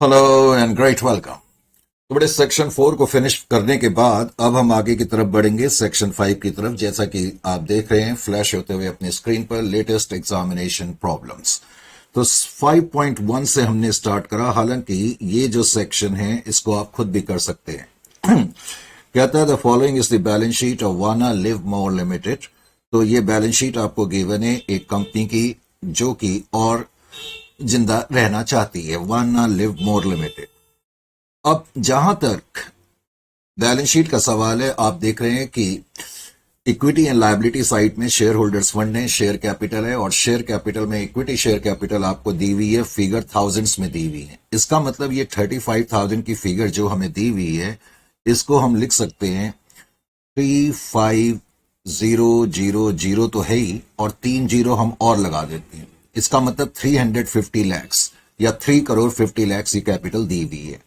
Hello and great welcome. तो बड़े section 4 को फिनिश करने के बाद अब हम आगे की तरफ बढ़ेंगे सेक्शन 5 की तरफ। जैसा कि आप देख रहे हैं फ्लैश होते हुए अपने स्क्रीन पर लेटेस्ट एग्जामिनेशन प्रॉब्लम्स। तो 5.1 से हमने स्टार्ट करा, हालांकि ये जो सेक्शन है इसको आप खुद भी कर सकते हैं। कहता है the following is the balance sheet of वाना लिव मोर लिमिटेड। तो ये बैलेंस शीट आपको गिवन है एक कंपनी की जो कि और जिंदा रहना चाहती है, वाना लिव मोर लिमिटेड। अब जहां तक बैलेंस शीट का सवाल है, आप देख रहे हैं कि इक्विटी एंड लायबिलिटी साइड में शेयर होल्डर्स फंड है, शेयर कैपिटल है, और शेयर कैपिटल में इक्विटी शेयर कैपिटल आपको दी हुई है, फिगर थाउजेंड्स में दी हुई है। इसका मतलब ये 35,000 की फिगर जो हमें दी हुई है इसको हम लिख सकते हैं 35,000 तो है ही, और 3 जीरो हम और लगा देते हैं। इसका मतलब 350 लैक्स या 3,50,00,000 ये कैपिटल दी हुई है,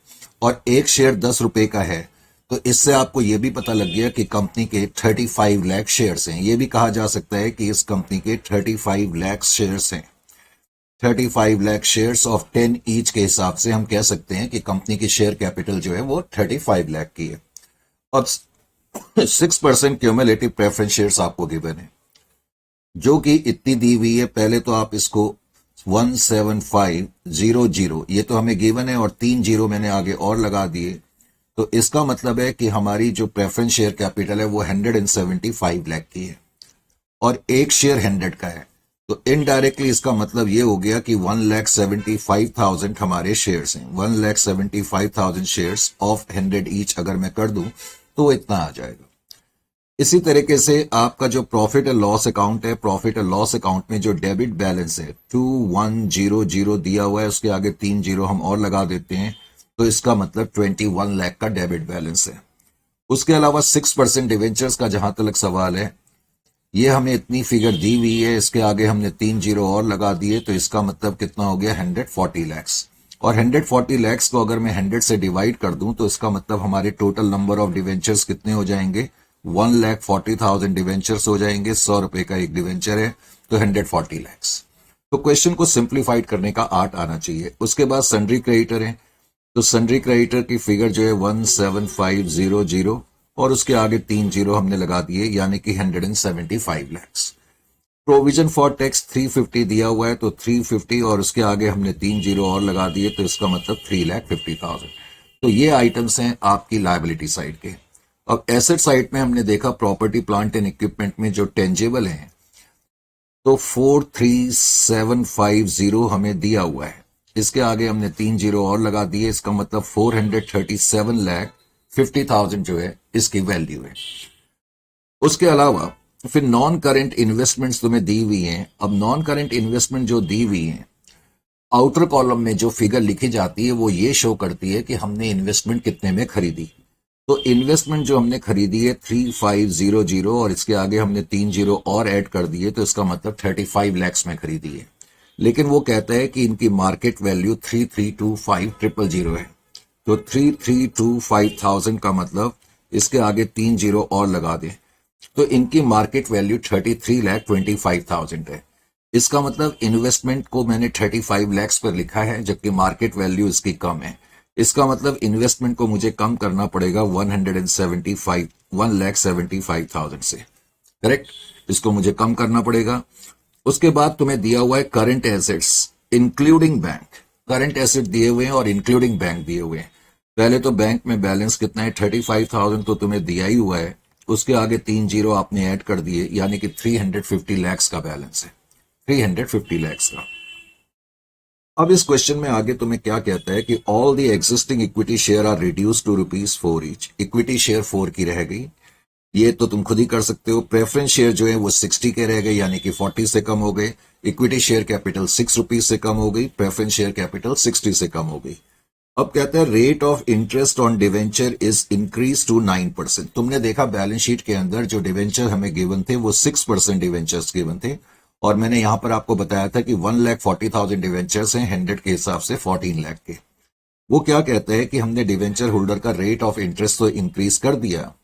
और एक शेयर 10 रुपए का है। तो इससे आपको यह भी पता लग गया कि कंपनी के 35 लाख शेयर्स हैं। यह भी कहा जा सकता है कि इस कंपनी के 35 लाख शेयर्स हैं। 35 लाख शेयर्स ऑफ 10 ईच के हिसाब से हम कह सकते हैं कि कंपनी की शेयर कैपिटल जो है वो 35 लाख की है। और 6% क्यूमुलेटिव प्रेफरेंस शेयर्स आपको गिवन है, जो कि इतनी दी हुई है। पहले तो आप इसको 17500 ये तो हमें गिवन है, और 3 जीरो मैंने आगे और लगा दिए। तो इसका मतलब है कि हमारी जो प्रेफरेंस शेयर कैपिटल है वो 175 लाख की है, और एक शेयर 100 का है। तो इनडायरेक्टली इसका मतलब ये हो गया कि 1,75,000 हमारे शेयर्स हैं। 1,75,000 शेयर्स ऑफ 100 ईच अगर मैं कर दूं तो इतना आ जाएगा। इसी तरीके से आपका जो प्रॉफिट एंड लॉस अकाउंट है, प्रॉफिट एंड लॉस अकाउंट में जो डेबिट बैलेंस है 2100 दिया हुआ है, उसके आगे 3 जीरो हम और लगा देते हैं, तो इसका मतलब 21 लाख का डेबिट बैलेंस है। उसके अलावा 6% डिवेंचर्स का जहां तक सवाल है, ये हमें इतनी फिगर दी हुई है, इसके आगे हमने 3 जीरो और लगा दिए, तो इसका मतलब कितना हो गया 140 लैक्स। और 140 लैक्स को अगर मैं 100 से डिवाइड कर दूं तो इसका मतलब हमारे टोटल नंबर ऑफ डिवेंचर्स कितने हो जाएंगे, 1,40,000 डिवेंचर्स हो जाएंगे। 100 रुपए का एक डिवेंचर है, तो 140 लैक्स। तो क्वेश्चन को सिंप्लीफाइड करने का आर्ट आना चाहिए। उसके बाद सन्ड्री क्रेडिटर है, तो सन्ड्री क्रेडिटर की फिगर जो है 17500, और उसके आगे 3 जीरो हमने लगा दिए, यानी कि 175 लैक्स। प्रोविजन फॉर टैक्स 350 दिया हुआ है, तो 350 और उसके आगे हमने 3 जीरो और लगा दिए, तो इसका मतलब 3,50,000। तो ये आइटम्स हैं आपकी लायबिलिटी साइड के। अब एसेट साइड में हमने देखा प्रॉपर्टी प्लांट एंड इक्विपमेंट में जो टेंजेबल हैं, तो 43750 हमें दिया हुआ है। इसके आगे हमने 3 जीरो और लगा दिए, इसका मतलब 437,50,000 जो है इसकी वैल्यू है। उसके अलावा फिर नॉन करेंट इन्वेस्टमेंट्स तुम्हें दी हुई हैं। अब नॉन करेंट इन्वेस्टमेंट जो दी हुई हैं, आउटर कॉलम में जो फिगर लिखी जाती है वो ये शो करती है कि हमने इन्वेस्टमेंट कितने में खरीदी। तो इन्वेस्टमेंट जो हमने खरीदी है 3500, और इसके आगे हमने 3 जीरो और ऐड कर दिए, तो इसका मतलब 35 लैक्स में खरीदी है। लेकिन वो कहता है कि इनकी मार्केट वैल्यू 3,325,000 है। तो 3,325,000 का मतलब इसके आगे 3 जीरो और लगा दें, तो इनकी मार्केट वैल्यू 33,25,000 है। इसका मतलब इन्वेस्टमेंट को मैंने 35 लैक्स पर लिखा है, जबकि मार्केट वैल्यू इसकी कम है। इसका मतलब इन्वेस्टमेंट को मुझे कम करना पड़ेगा 1,75,000 से। करेक्ट, इसको मुझे कम करना पड़ेगा। उसके बाद तुम्हें दिया हुआ है current assets including bank. Current asset दिए हुए हैं और इंक्लूडिंग बैंक दिए हुए हैं। पहले तो बैंक में बैलेंस कितना है 35,000 तो तुम्हें दिया ही हुआ है, उसके आगे 3 जीरो आपने ऐड कर दिए, यानी कि 350 लैक्स का बैलेंस है, 350 लैक्स का। अब इस क्वेश्चन में आगे तुम्हें क्या कहता है कि all the existing equity share are reduce to ₹4 each. Equity share 4 की रह गई, ये तो तुम खुद ही कर सकते हो। प्रेफरेंस शेयर जो है वो 60 के रह गए, यानी कि 40 से कम हो गए। इक्विटी शेयर कैपिटल 6 रुपीज से कम हो गई, प्रेफरेंस शेयर कैपिटल 60 से कम हो गई। अब कहता है rate of interest on debenture is increase to 9%। तुमने देखा बैलेंस शीट के अंदर जो डिवेंचर हमें गिवन थे वो 6% डिवेंचर्स गिवन थे, और मैंने यहां पर आपको बताया था कि 1,40,000 डिवेंचर्स हैं, 100 के हिसाब से 14 लाख के। वो क्या कहता है कि हमने डिवेंचर होल्डर का रेट ऑफ इंटरेस्ट तो इंक्रीज कर दिया।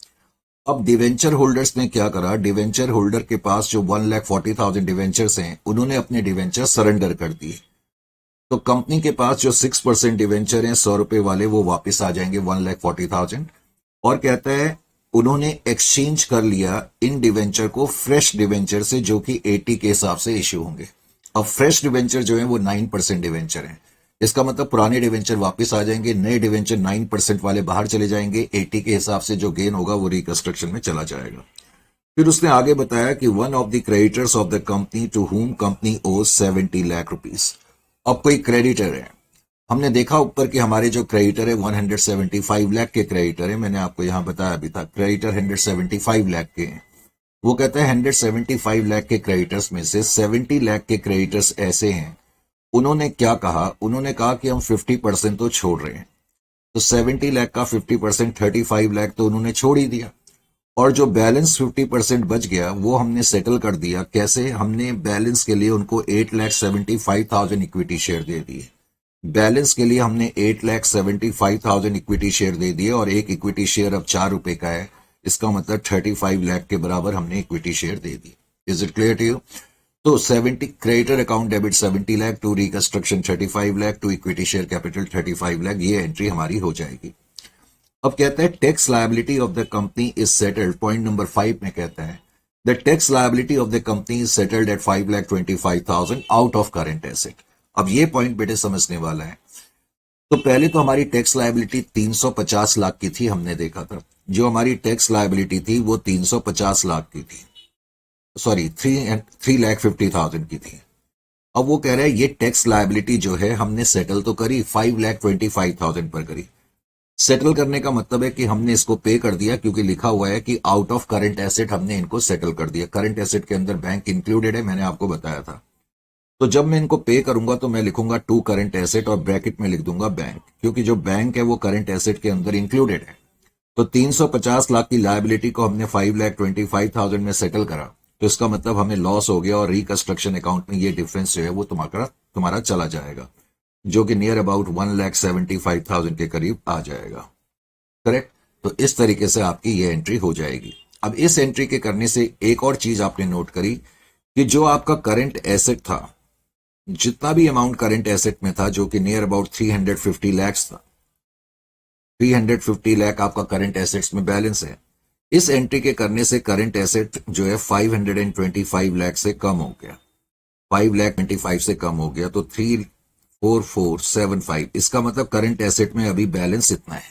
अब डिवेंचर होल्डर्स ने क्या करा, डिवेंचर होल्डर के पास जो 1,40,000 डिवेंचर्स हैं उन्होंने अपने डिवेंचर सरेंडर कर दिए। तो कंपनी के पास जो 6% डिवेंचर हैं 100 रुपए वाले वो वापस आ जाएंगे 1,40,000। और कहता है उन्होंने एक्सचेंज कर लिया इन डिवेंचर को फ्रेश डिवेंचर से जो कि 80 के हिसाब से इश्यू होंगे। अब फ्रेश डिवेंचर जो है वो 9% डिवेंचर है। इसका मतलब पुराने डिवेंचर वापस आ जाएंगे, नए डिवेंचर 9% वाले बाहर चले जाएंगे, 80 के हिसाब से जो गेन होगा वो रिकंस्ट्रक्शन में चला जाएगा। फिर उसने आगे बताया कि one of the creditors of the company to whom company owes 70 lakh rupees. अब कोई क्रेडिटर है, हमने देखा ऊपर कि हमारे जो क्रेडिटर है 175 लाख के क्रेडिटर है, मैंने आपको यहां बताया भी था क्रेडिटर 175 लाख के हैं। वो कहता है 175 लाख के क्रेडिटर्स में से 70 लाख के क्रेडिटर्स ऐसे हैं, उन्होंने क्या कहा, उन्होंने कहा कि हम 50% तो छोड़ रहे हैं। तो 70 लाख का 50% 35 लाख तो उन्होंने छोड़ ही दिया, और जो बैलेंस 50% बच गया वो हमने सेटल कर दिया। कैसे? हमने बैलेंस के लिए उनको 8,75,000 इक्विटी शेयर दे दिए। बैलेंस के लिए हमने 8,75,000 इक्विटी शेयर दे दिए, और एक इक्विटी शेयर अब 4 रुपए का है, इसका मतलब 35 लाख के बराबर हमने इक्विटी शेयर दे दी। Is it clear to you? तो 70 creditor account debit 70 lakh, to reconstruction 35 lakh, to equity share capital 35 lakh, ये एंट्री हमारी हो जाएगी। अब कहता है tax liability of the company is settled, point number 5 में कहता है the tax liability of the company is settled at 5,25,000 out of current asset. अब ये पॉइंट बेटे समझने वाला है। तो पहले तो हमारी टैक्स लायबिलिटी 350 लाख की थी, हमने देखा था जो हमारी टैक्स लायबिलिटी थी वो 350 लाख की थी, सॉरी 3,50,000 की थी। अब वो कह रहा है ये टैक्स लायबिलिटी जो है हमने सेटल तो करी, 5,25,000 पर करी। सेटल करने का मतलब है कि हमने इसको पे कर दिया, क्योंकि लिखा हुआ है कि आउट ऑफ करंट एसेट हमने इनको सेटल कर दिया। करंट एसेट के अंदर बैंक इंक्लूडेड है, मैंने आपको बताया था। तो जब मैं इनको पे करूंगा तो मैं लिखूंगा टू करंट एसेट और ब्रैकेट में लिख दूंगा बैंक, क्योंकि जो बैंक है वो करंट एसेट के अंदर इंक्लूडेड है। तो 350 लाख की लायबिलिटी को हमने 5,25,000 में सेटल करा, तो इसका मतलब हमें लॉस हो गया, और रिकंस्ट्रक्शन अकाउंट में ये डिफरेंस जो है वो तुम्हारा चला जाएगा, जो कि नियर अबाउट 1,75,000 के करीब आ जाएगा। करेक्ट? तो इस तरीके से आपकी ये एंट्री हो जाएगी। अब इस एंट्री के करने से एक और चीज आपने नोट करी कि जो आपका करंट एसेट था, जितना भी अमाउंट करंट एसेट में था, जो कि नियर अबाउट 350 लैक्स था, 350 लाख आपका करंट एसेट्स में बैलेंस है। इस एंट्री के करने से करंट एसेट जो है 525 लाख से कम हो गया, 5,25,000 से कम हो गया। तो 34475, इसका मतलब करंट एसेट में अभी बैलेंस इतना है।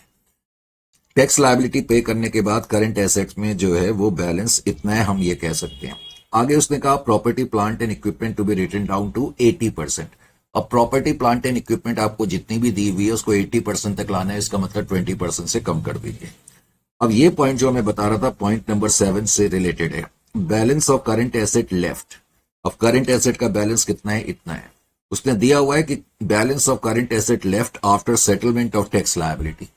टैक्स लायबिलिटी पे करने के बाद करंट एसेट्स में जो है वो बैलेंस इतना है, हम ये कह सकते हैं। आगे उसने कहा property plant and equipment to be written down to 80%। अब प्रॉपर्टी प्लांट एंड इक्विपमेंट आपको जितनी भी दी हुई है उसको 80% तक लाना है, इसका मतलब 20% से कम कर दीजिए। अब ये पॉइंट जो मैं बता रहा था पॉइंट नंबर 7 से रिलेटेड है, balance of current asset left. अब करंट एसेट का बैलेंस कितना है? इतना है। उसने दिया हुआ है कि balance of current asset left after settlement of tax liability.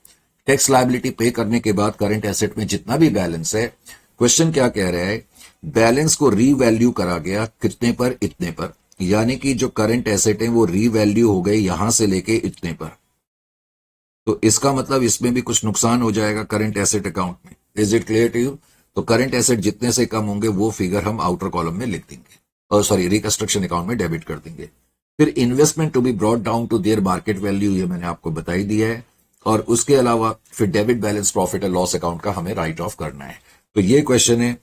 Tax liability पे करने के बाद करंट एसेट में जितना भी बैलेंस है, क्वेश्चन क्या कह रहा है, बैलेंस को रीवैल्यू करा गया कितने पर? इतने पर। यानी कि जो करंट एसेट है वो रीवैल्यू हो गए यहां से लेके इतने पर। तो इसका मतलब इसमें भी कुछ नुकसान हो जाएगा करंट एसेट अकाउंट में। Is it clear to you? तो करंट एसेट जितने से कम होंगे वो फिगर हम आउटर कॉलम में लिख देंगे, और सॉरी रिकंस्ट्रक्शन अकाउंट में डेबिट कर देंगे। फिर investment to be brought down to their market value, ये मैंने आपको बता ही दिया है। और उसके अलावा फिर डेबिट बैलेंस प्रॉफिट और लॉस अकाउंट का हमें राइट ऑफ करना है। तो ये क्वेश्चन है,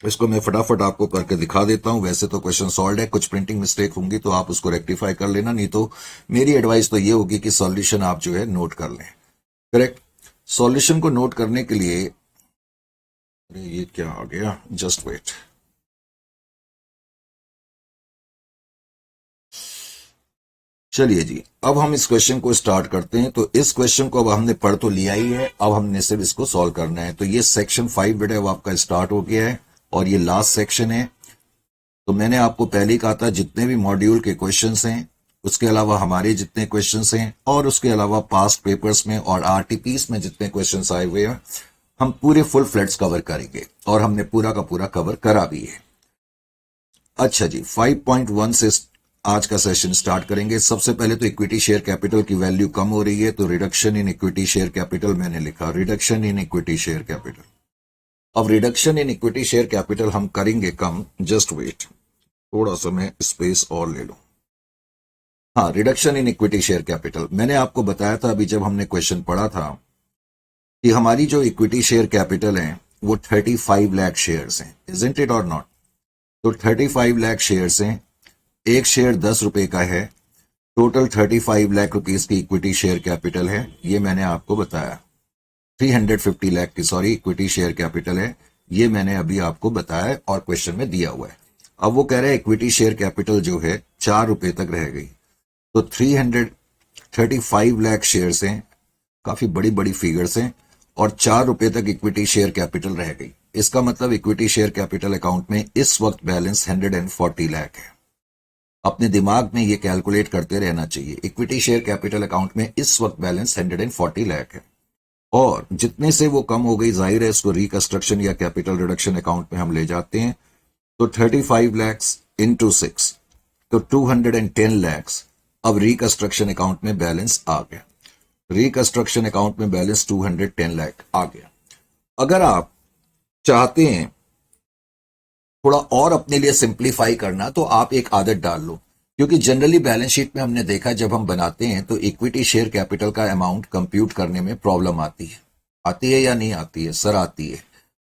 इसको मैं फटाफट आपको करके दिखा देता हूं। वैसे तो क्वेश्चन सॉल्व है, कुछ प्रिंटिंग मिस्टेक होंगी तो आप उसको रेक्टिफाई कर लेना, नहीं तो मेरी एडवाइस तो ये होगी कि सॉल्यूशन आप जो है नोट कर लें। करेक्ट? सॉल्यूशन को नोट करने के लिए, अरे ये क्या आ गया, जस्ट वेट। चलिए जी, अब हम इस क्वेश्चन को स्टार्ट करते हैं। तो इस क्वेश्चन को अब हमने पढ़ तो लिया ही है, अब हमने सिर्फ इसको सॉल्व करना है। तो ये सेक्शन 5 बेटा वो आपका स्टार्ट हो गया है, और ये लास्ट सेक्शन है। तो मैंने आपको पहले ही कहा था जितने भी मॉड्यूल के क्वेश्चंस हैं, उसके अलावा हमारे जितने क्वेश्चंस हैं, और उसके अलावा पास्ट पेपर्स में और आरटीपीस में जितने क्वेश्चंस आए हुए हैं, हम पूरे फुल फ्लैट्स कवर करेंगे, और हमने पूरा का पूरा कवर करा भी है। अच्छा जी, 5.1 से आज का सेशन स्टार्ट करेंगे। सबसे पहले तो इक्विटी शेयर कैपिटल की वैल्यू कम हो रही है, तो reduction in equity share capital मैंने लिखा, reduction in equity share capital. अब reduction in equity share capital हम करेंगे कम, जस्ट वेट, थोड़ा सा मैं स्पेस और ले लूं। हाँ, reduction in equity share capital मैंने आपको बताया था अभी जब हमने क्वेश्चन पढ़ा था कि हमारी जो इक्विटी शेयर कैपिटल है वो 35 लाख शेयर्स हैं, इजंट इट और नॉट। तो 35 लाख शेयर्स हैं, एक शेयर 10 रुपए का है, टोटल 35 लाख रुपीस की इक्विटी शेयर कैपिटल है, ये मैंने आपको बताया। 350 लाख की सॉरी इक्विटी शेयर कैपिटल है, ये मैंने अभी आपको बताया और क्वेश्चन में दिया हुआ है। अब वो कह रहे हैं इक्विटी शेयर कैपिटल जो है 4 रुपए तक रह गई, तो 335 लाख शेयर्स हैं, काफी बड़ी बड़ी फिगर्स हैं, और 4 रुपए तक इक्विटी शेयर कैपिटल रह गई। इसका मतलब इक्विटी शेयर कैपिटल अकाउंट में इस वक्त बैलेंस 140 लाख है। अपने दिमाग में ये कैलकुलेट करते रहना चाहिए, इक्विटी शेयर कैपिटल अकाउंट में इस वक्त बैलेंस 140 लाख है, और जितने से वो कम हो गई जाहिर है इसको रिकंस्ट्रक्शन या कैपिटल रिडक्शन अकाउंट में हम ले जाते हैं। तो 35 लैक्स इंटू 6, तो 210 लैक्स अब रिकंस्ट्रक्शन अकाउंट में बैलेंस आ गया। रिकंस्ट्रक्शन अकाउंट में बैलेंस 210 लाख आ गया। अगर आप चाहते हैं थोड़ा और अपने लिए सिंप्लीफाई करना तो आप एक आदत डाल लो, क्योंकि जनरली बैलेंस शीट में हमने देखा जब हम बनाते हैं तो इक्विटी शेयर कैपिटल का अमाउंट कंप्यूट करने में प्रॉब्लम आती है या नहीं आती है सर? आती है।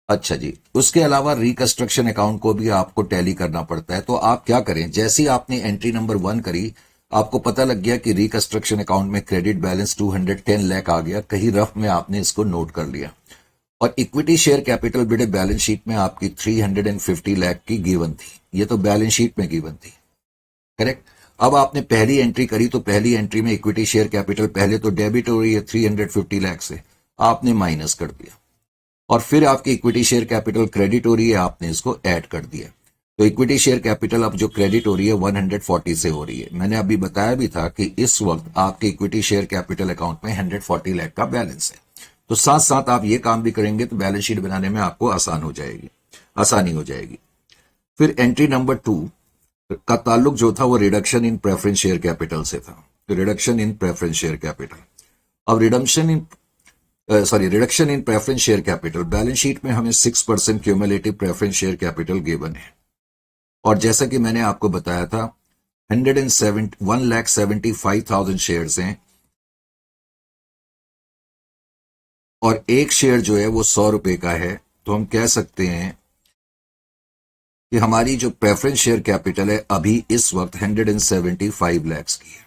अच्छा जी, उसके अलावा रिकंस्ट्रक्शन अकाउंट को भी आपको टैली करना पड़ता है। तो आप क्या करें, जैसे ही आपने एंट्री नंबर 1 करी, आपको पता लग गया कि रिकंस्ट्रक्शन अकाउंट में क्रेडिट बैलेंस 210 लाख आ गया, कहीं रफ में आपने इसको नोट कर लिया, और इक्विटी शेयर कैपिटल बेटे बैलेंस शीट में आपकी 350 लाख की गिवन थी, ये तो बैलेंस शीट में गिवन थी, करेक्ट। अब आपने पहली एंट्री करी तो पहली एंट्री में इक्विटी शेयर कैपिटल पहले तो डेबिट हो रही है 350 लाख से, आपने माइनस कर दिया, और फिर आपकी इक्विटी शेयर कैपिटल क्रेडिट हो रही है, आपने इसको ऐड कर दिया। तो इक्विटी शेयर कैपिटल अब जो क्रेडिट हो रही है 140 से हो रही है। मैंने अभी बताया भी था कि इस वक्त आपके इक्विटी शेयर कैपिटल अकाउंट में 140 लाख का बैलेंस है। तो साथ साथ आप ये काम भी करेंगे तो बैलेंस शीट बनाने में आपको आसानी हो जाएगी। फिर एंट्री नंबर 2 का ताल्लुक जो था वो reduction in preference share capital से था, reduction in preference share capital. अब reduction in preference share capital, balance sheet में हमें 6% cumulative preference share capital given है, और जैसा कि मैंने आपको बताया था 1,75,000 शेयर्स हैं, और एक शेयर जो है वो 100 रुपए का है। तो हम कह सकते हैं कि हमारी जो प्रेफरेंस शेयर कैपिटल है अभी इस वक्त 175 लैक्स की है,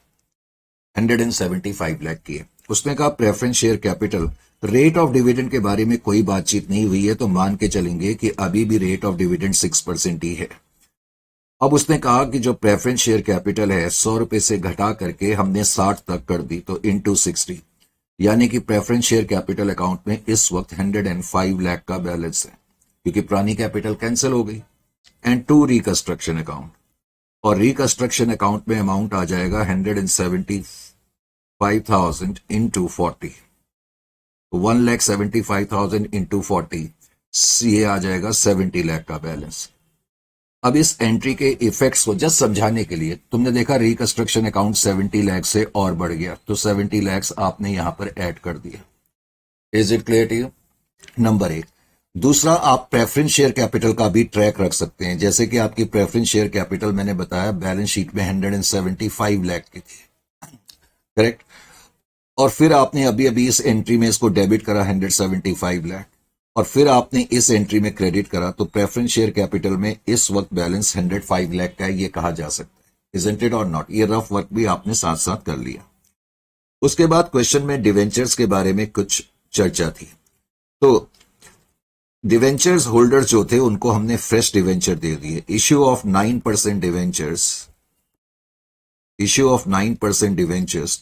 175 लाख की है। उसने कहा preference share capital, rate of dividend के बारे में कोई बातचीत नहीं हुई है, तो मान के चलेंगे कि अभी भी रेट ऑफ डिविडेंड 6% ही है। अब उसने कहा कि जो प्रेफरेंस शेयर कैपिटल है 100 रुपए से घटा करके हमने 60 तक कर दी, तो इंटू 60, यानी कि प्रेफरेंस शेयर कैपिटल अकाउंट में इस वक्त 105 लाख का बैलेंस है, क्योंकि पुरानी कैपिटल कैंसिल हो गई। एंड 2 रिकंस्ट्रक्शन अकाउंट, और रिकंस्ट्रक्शन अकाउंट में अमाउंट आ जाएगा 175,000 इंटू 40, 1,75,000 इंटू 40, ये आ जाएगा 70 लाख का बैलेंस। अब इस एंट्री के इफेक्ट्स को जस्ट समझाने के लिए, तुमने देखा रिकंस्ट्रक्शन अकाउंट 70 लाख से और बढ़ गया, तो 70 लाख आपने यहां पर ऐड कर दिया। Is it clear to you? Number 1। दूसरा, आप प्रेफरेंस शेयर कैपिटल का भी ट्रैक रख सकते हैं, जैसे कि आपकी प्रेफरेंस शेयर कैपिटल मैंने बताया बैलेंस शीट में 175 लाख की थी, करेक्ट। और फिर आपने अभी अभी इस एंट्री में इसको डेबिट करा 175 लाख, और फिर आपने इस एंट्री में क्रेडिट करा, तो प्रेफरेंस शेयर कैपिटल में इस वक्त बैलेंस 105 लाख का है, ये कहा जा सकता है, इजंट इट और नॉट? ये रफ वर्क भी आपने साथ साथ कर लिया। उसके बाद क्वेश्चन में डिवेंचर्स के बारे में कुछ चर्चा थी, तो डिवेंचर्स होल्डर्स जो थे उनको हमने फ्रेश डिवेंचर दे दिए, issue of 9% debentures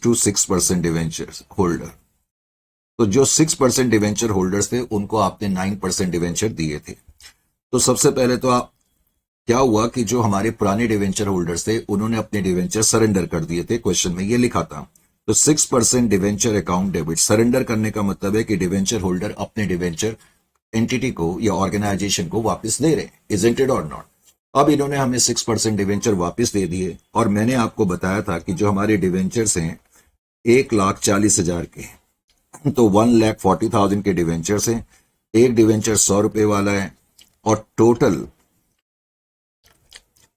to 6% debentures holder. तो जो 6% डिवेंचर होल्डर्स थे उनको आपने 9% डिवेंचर दिए थे। तो सबसे पहले तो आप क्या हुआ कि जो हमारे पुराने डिवेंचर होल्डर्स थे उन्होंने अपने डिवेंचर सरेंडर कर दिए थे, क्वेश्चन में ये लिखा था। तो 6% डिवेंचर अकाउंट डेबिट, सरेंडर करने का मतलब है कि डिवेंचर होल्डर अपने डिवेंचर एंटिटी को या ऑर्गेनाइजेशन को वापस दे रहे हैं, इजंट इट और नॉट? अब इन्होंने हमें 6% डिवेंचर वापस दे दिए, और मैंने आपको बताया था कि जो हमारे डिवेंचर्स हैं 1,40,000 के, तो 1,40,000 के डिवेंचर्स हैं, एक डिवेंचर 100 रुपए वाला है, और टोटल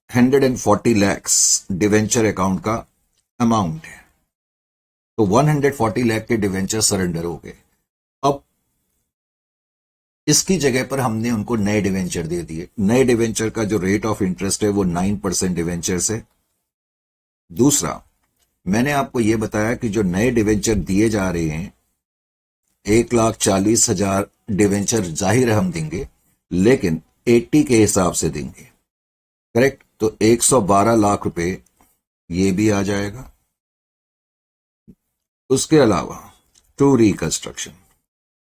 140 लाख डिवेंचर अकाउंट का अमाउंट है। तो 140 लाख के डिवेंचर सरेंडर हो गए। अब इसकी जगह पर हमने उनको नए डिवेंचर दे दिए। नए डिवेंचर का जो रेट ऑफ इंटरेस्ट है वो 9% डिवेंचर से। दूसरा, मैंने आपको यह बताया कि जो नए डिवेंचर दिए जा रहे हैं 1,40,000 डिवेंचर जाहिर हम देंगे, लेकिन 80 के हिसाब से देंगे, करेक्ट। तो 112 लाख रुपए ये भी आ जाएगा। उसके अलावा टू रिकंस्ट्रक्शन,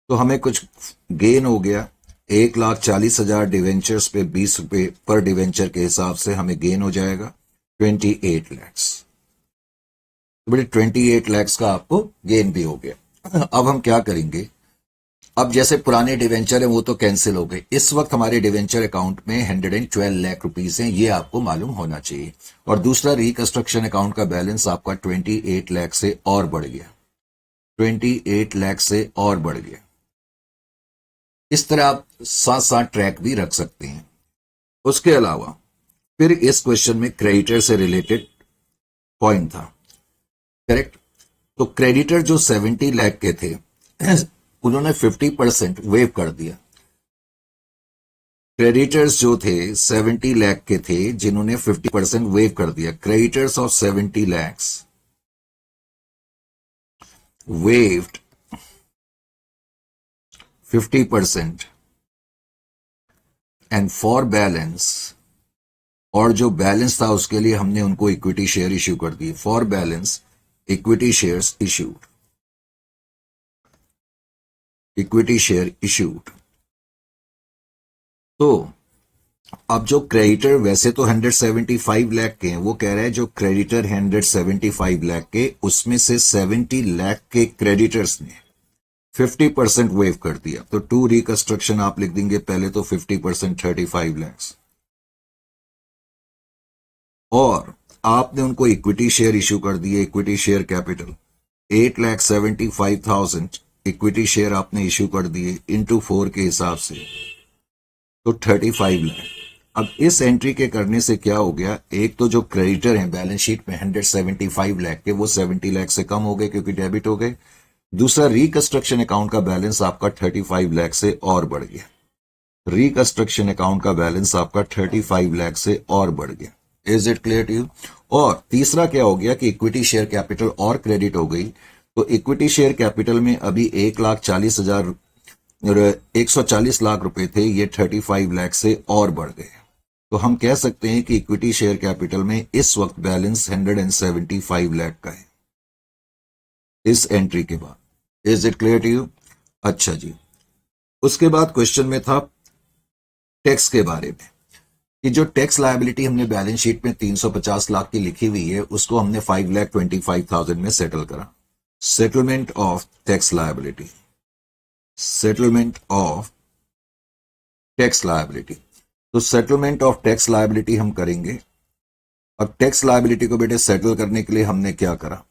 तो हमें कुछ गेन हो गया। 1,40,000 डिवेंचर्स पे 20 रुपए पर डिवेंचर के हिसाब से हमें गेन हो जाएगा 28 लैक्स। तो बड़े 28 लैक्स का आपको गेन भी हो गया। अब हम क्या करेंगे, अब जैसे पुराने डिवेंचर है वो तो कैंसिल हो गए। इस वक्त हमारे डिवेंचर अकाउंट में 112 लाख रुपीस हैं, ये आपको मालूम होना चाहिए। और दूसरा, रिकंस्ट्रक्शन अकाउंट का बैलेंस आपका 28 लाख से और बढ़ गया, 28 लाख से और बढ़ गया। इस तरह आप साथ साथ ट्रैक भी रख सकते हैं। उसके अलावा फिर इस क्वेश्चन में क्रेडिटर से रिलेटेड पॉइंट था, करेक्ट। तो क्रेडिटर जो 70 लाख के थे उन्होंने 50% वेव कर दिया। क्रेडिटर्स जो थे 70 लाख के थे जिन्होंने 50% वेव कर दिया। Creditors of 70 lakhs waived 50% and for balance, और जो बैलेंस था उसके लिए हमने उनको इक्विटी शेयर इश्यू कर दिए। For balance equity shares issued, equity share issued. तो अब जो क्रेडिटर वैसे तो 175 लाख के हैं, वो कह रहा है जो क्रेडिटर 175 लाख के उसमें से 70 लाख के क्रेडिटर्स ने 50% वेव कर दिया। तो टू रिकंस्ट्रक्शन आप लिख देंगे पहले तो 50% 35 लाख, और आपने उनको इक्विटी शेयर इश्यू कर दिए। Equity share capital 8,75,000 equity share आपने इश्यू कर दिए इंटू 4 के हिसाब से, तो 35 लाख। अब इस एंट्री के करने से क्या हो गया, एक तो जो क्रेडिटर हैं बैलेंस शीट में 175 लाख के, वो 70 लाख से कम हो गए क्योंकि डेबिट हो गए। दूसरा, रिकंस्ट्रक्शन अकाउंट का बैलेंस आपका 35 लाख से और बढ़ गया। रिकंस्ट्रक्शन अकाउंट का बैलेंस आपका 35 लाख से और बढ़ गया। Is it clear to you? और तीसरा क्या हो गया कि इक्विटी शेयर कैपिटल और क्रेडिट हो गई। तो इक्विटी शेयर कैपिटल में अभी 1,40,000 140 लाख रुपए थे, ये 35 लाख से और बढ़ गए। तो हम कह सकते हैं कि इक्विटी शेयर कैपिटल में इस वक्त बैलेंस 175 लाख का है इस एंट्री के बाद। Is it clear to you? अच्छा जी। उसके बाद क्वेश्चन में था टैक्स के बारे में, कि जो टैक्स लायबिलिटी हमने बैलेंस शीट में 350 लाख की लिखी हुई है उसको हमने 5,25,000 में सेटल करा। Settlement of tax liability, settlement of tax liability. तो सेटलमेंट ऑफ टैक्स लायबिलिटी हम करेंगे। अब टैक्स लायबिलिटी को बेटे सेटल करने के लिए हमने क्या करा,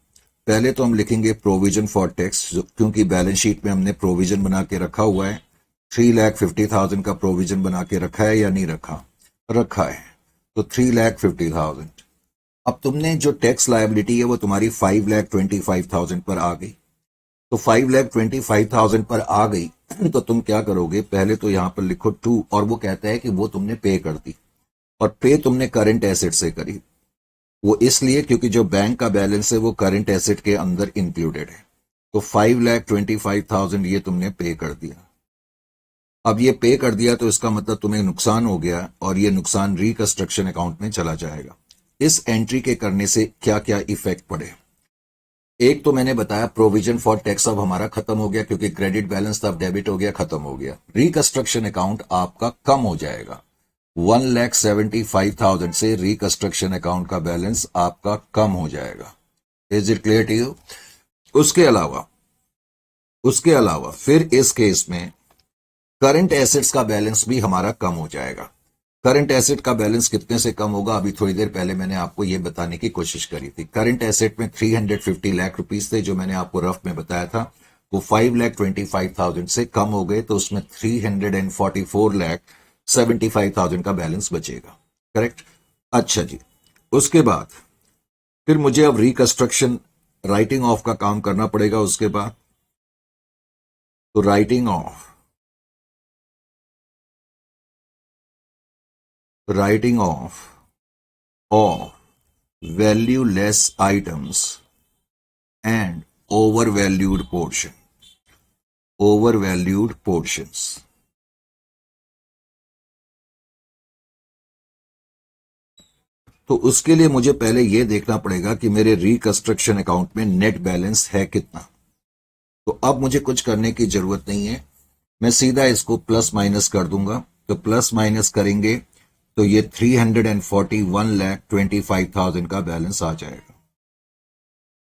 पहले तो हम लिखेंगे प्रोविजन फॉर टैक्स, क्योंकि बैलेंस शीट में हमने प्रोविजन बना के रखा हुआ है। 3,50,000 का प्रोविजन बना के रखा है या नहीं रखा, रखा है। तो 3,50,000। अब तुमने जो टैक्स लायबिलिटी है वो तुम्हारी 5,25,000 पर आ गई। तो 5,25,000 पर आ गई तो तुम क्या करोगे, पहले तो यहां पर लिखो 2, और वो कहता है कि वो तुमने पे कर दी, और पे तुमने करंट एसेट से करी। वो इसलिए क्योंकि जो बैंक का बैलेंस है वो करंट एसेट के अंदर इंक्लूडेड है। तो 5,25,000 ये तुमने पे कर दिया। अब ये पे कर दिया तो इसका मतलब तुम्हें नुकसान हो गया, और ये नुकसान रिकंस्ट्रक्शन अकाउंट में चला जाएगा। इस एंट्री के करने से क्या क्या इफेक्ट पड़े, एक तो मैंने बताया प्रोविजन फॉर टैक्स अब हमारा खत्म हो गया क्योंकि क्रेडिट बैलेंस था, अब डेबिट हो गया, खत्म हो गया। रिकंस्ट्रक्शन अकाउंट आपका कम हो जाएगा, 1,75,000 से रिकंस्ट्रक्शन अकाउंट का बैलेंस आपका कम हो जाएगा। Is it clear to you? उसके अलावा फिर इस केस में करंट एसेट्स का बैलेंस भी हमारा कम हो जाएगा। करंट एसेट का बैलेंस कितने से कम होगा, अभी थोड़ी देर पहले मैंने आपको यह बताने की कोशिश करी थी। करंट एसेट में 350 लाख रुपीस थे जो मैंने आपको रफ में बताया था, वो 5,25,000 से कम हो गए, तो उसमें 344,75,000 का बैलेंस बचेगा। करेक्ट? अच्छा जी। उसके बाद फिर मुझे अब रिकंस्ट्रक्शन राइटिंग ऑफ का काम करना पड़ेगा उसके बाद। तो writing of valueless items and overvalued portions। तो उसके लिए मुझे पहले यह देखना पड़ेगा कि मेरे रिकंस्ट्रक्शन अकाउंट में नेट बैलेंस है कितना। तो अब मुझे कुछ करने की जरूरत नहीं है, मैं सीधा इसको प्लस माइनस कर दूंगा। तो प्लस माइनस करेंगे तो ये 341,25,000 का बैलेंस आ जाएगा।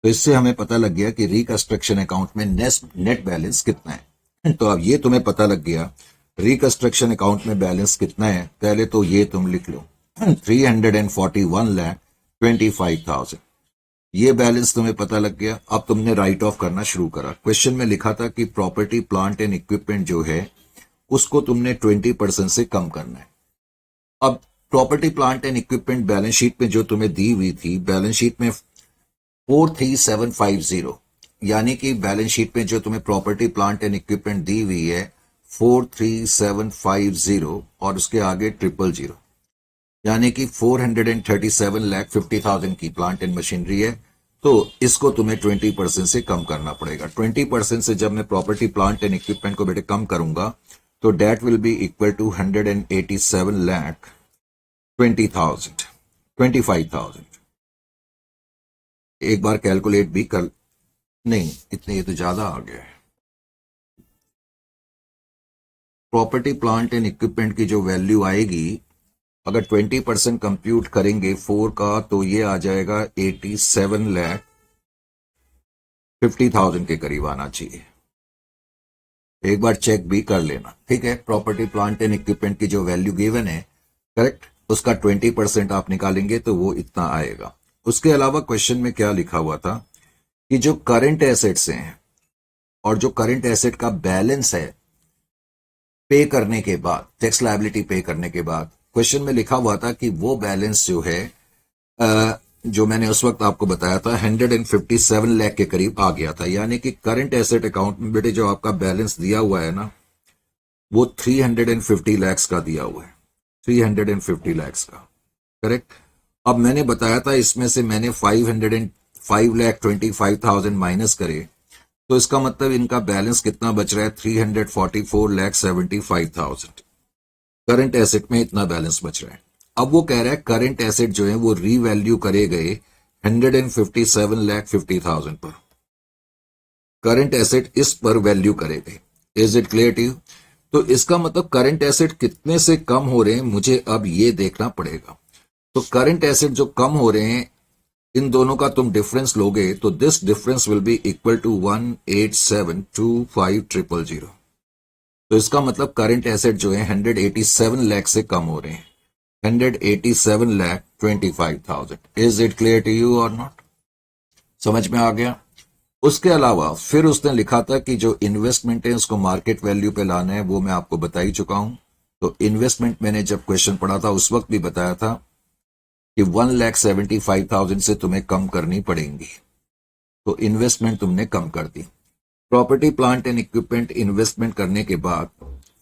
तो इससे हमें पता लग गया कि रिकंस्ट्रक्शन अकाउंट में नेट बैलेंस कितना है। तो अब ये तुम्हें पता लग गया रिकंस्ट्रक्शन अकाउंट में बैलेंस कितना है, पहले तो ये तुम लिख लो 341,25,000, ये बैलेंस तुम्हें पता लग गया। अब तुमने राइट ऑफ करना शुरू करा। क्वेश्चन में लिखा था कि प्रॉपर्टी प्लांट एंड इक्विपमेंट जो है उसको तुमने 20% से कम करना है। अब property plant and equipment balance sheet में जो तुम्हें दी हुई थी, बैलेंस शीट में 43750, यानी कि बैलेंस शीट में जो तुम्हें प्रॉपर्टी प्लांट एंड इक्विपमेंट दी हुई है 43750 और उसके आगे 000, यानी कि 437,50,000 की प्लांट एंड मशीनरी है। तो इसको तुम्हें 20% से कम करना पड़ेगा। 20% से जब मैं प्रॉपर्टी प्लांट एंड इक्विपमेंट को बेटे कम करूंगा तो that will be equal to 187,20,000 एक बार कैलकुलेट भी कर, नहीं इतने, ये तो ज्यादा आ गया है। प्रॉपर्टी प्लांट एंड इक्विपमेंट की जो वैल्यू आएगी, अगर 20% कंप्यूट करेंगे 4 का तो ये आ जाएगा 87,50,000 के करीब आना चाहिए। एक बार चेक भी कर लेना, ठीक है। प्रॉपर्टी प्लांट एंड इक्विपमेंट की जो वैल्यू गिवन है, करेक्ट, उसका 20% आप निकालेंगे तो वो इतना आएगा। उसके अलावा क्वेश्चन में क्या लिखा हुआ था कि जो करंट एसेट्स हैं और जो करंट एसेट का बैलेंस है पे करने के बाद, टैक्स लायबिलिटी पे करने के बाद, क्वेश्चन में लिखा हुआ था कि वो बैलेंस जो है जो मैंने उस वक्त आपको बताया था 157 लाख के करीब आ गया था। यानी कि करंट एसेट अकाउंट में बेटे जो आपका बैलेंस दिया हुआ है ना, वो 350 लाख का दिया हुआ है, 350 लाख का, करेक्ट। अब मैंने बताया था इसमें से मैंने 5,25,000 माइनस करे तो इसका मतलब इनका बैलेंस कितना बच रहा है, 344,75,000। करंट एसेट में इतना बैलेंस बच रहा है। अब वो कह रहा है करंट एसेट जो है वो रीवैल्यू करे गए 157,50,000 पर। करंट एसेट इस पर वैल्यू करे गए। Is it clear to you? तो इसका मतलब करंट एसेट कितने से कम हो रहे हैं मुझे अब ये देखना पड़ेगा। तो करंट एसेट जो कम हो रहे हैं, इन दोनों का तुम डिफरेंस लोगे तो this difference will be equal to 187,25,000। तो इसका मतलब करंट एसेट जो है 187 लाख से कम हो रहे हैं, 187,25,000। Is it clear to you और नॉट? समझ में आ गया? उसके अलावा फिर उसने लिखा था कि जो इन्वेस्टमेंट है उसको मार्केट वैल्यू पे लाना है, वो मैं आपको बता ही चुका हूं। तो इन्वेस्टमेंट मैंने जब क्वेश्चन पढ़ा था उस वक्त भी बताया था कि 1,75,000 से तुम्हें कम करनी पड़ेंगी। तो इन्वेस्टमेंट तुमने कम कर दी। Property plant and equipment investment करने के बाद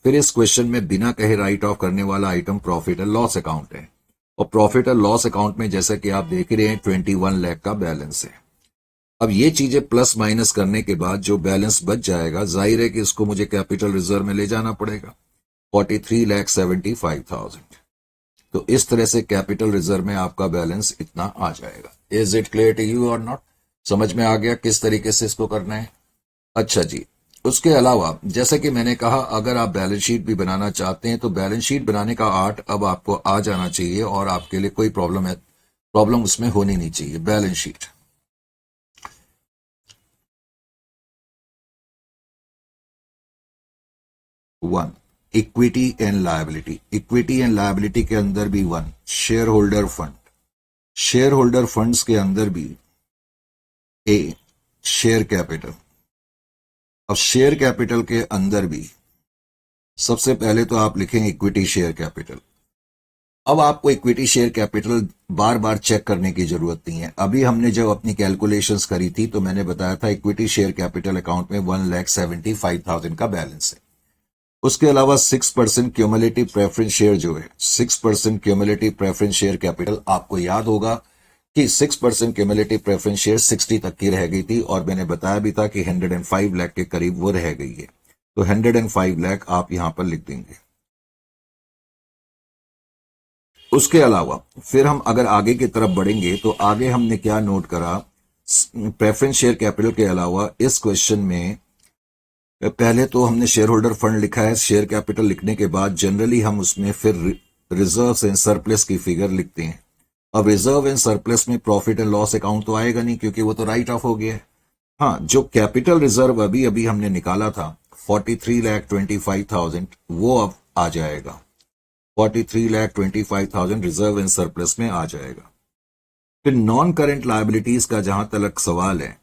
फिर इस क्वेश्चन में बिना कहे राइट ऑफ करने वाला item profit and loss account है। और प्रॉफिट एंड लॉस अकाउंट में जैसा कि आप देख रहे हैं 21 लाख का बैलेंस है। अब ये चीजें प्लस माइनस करने के बाद जो बैलेंस बच जाएगा, जाहिर है कि इसको मुझे कैपिटल रिजर्व में ले जाना पड़ेगा, 43,75,000। तो इस तरह से कैपिटल रिजर्व में आपका बैलेंस इतना आ जाएगा। Is it clear to you और नॉट? समझ में आ गया किस तरीके से इसको करना है? अच्छा जी। उसके अलावा जैसे कि मैंने कहा, अगर आप बैलेंस शीट भी बनाना चाहते हैं तो बैलेंस शीट बनाने का आर्ट अब आपको आ जाना चाहिए और आपके लिए कोई प्रॉब्लम उसमें होनी नहीं चाहिए। Balance sheet 1, equity and liability. Equity and liability के अंदर भी 1, share holder fund. Share holder funds के अंदर भी ए, शेयर कैपिटल। अब शेयर कैपिटल के अंदर भी सबसे पहले तो आप लिखेंगे इक्विटी शेयर कैपिटल। अब आपको इक्विटी शेयर कैपिटल बार बार चेक करने की जरूरत नहीं है। अभी हमने जब अपनी कैलकुलेशंस करी थी तो मैंने बताया था इक्विटी शेयर कैपिटल अकाउंट में 1,75,000 का बैलेंस है। उसके अलावा 6% क्यूमुलेटिव प्रेफरेंस शेयर जो है, 6% क्यूमुलेटिव प्रेफरेंस शेयर कैपिटल, आपको याद होगा कि 6% क्यूमुलेटिव प्रेफरेंस शेयर 60 तक की रह गई थी और मैंने बताया भी था कि 105 लाख के करीब वो रह गई है। तो 105 लाख आप यहां पर लिख देंगे। उसके अलावा फिर हम अगर आगे की तरफ बढ़ेंगे तो आगे हमने क्या नोट करा, प्रेफरेंस शेयर कैपिटल के अलावा इस क्वेश्चन में पहले तो हमने शेयर होल्डर फंड लिखा है। शेयर कैपिटल लिखने के बाद जनरली हम उसमें फिर रिजर्व्स एंड सरप्लस की फिगर लिखते हैं। अब रिजर्व एंड सरप्लस में प्रॉफिट एंड लॉस अकाउंट तो आएगा नहीं क्योंकि वो तो राइट ऑफ हो गया है। हाँ, जो कैपिटल रिजर्व अभी अभी हमने निकाला था 43,25,000 वो अब आ जाएगा। 43,25,000 रिजर्व एंड सरप्लस में आ जाएगा। फिर नॉन करेंट लायबिलिटीज का जहां तक सवाल है,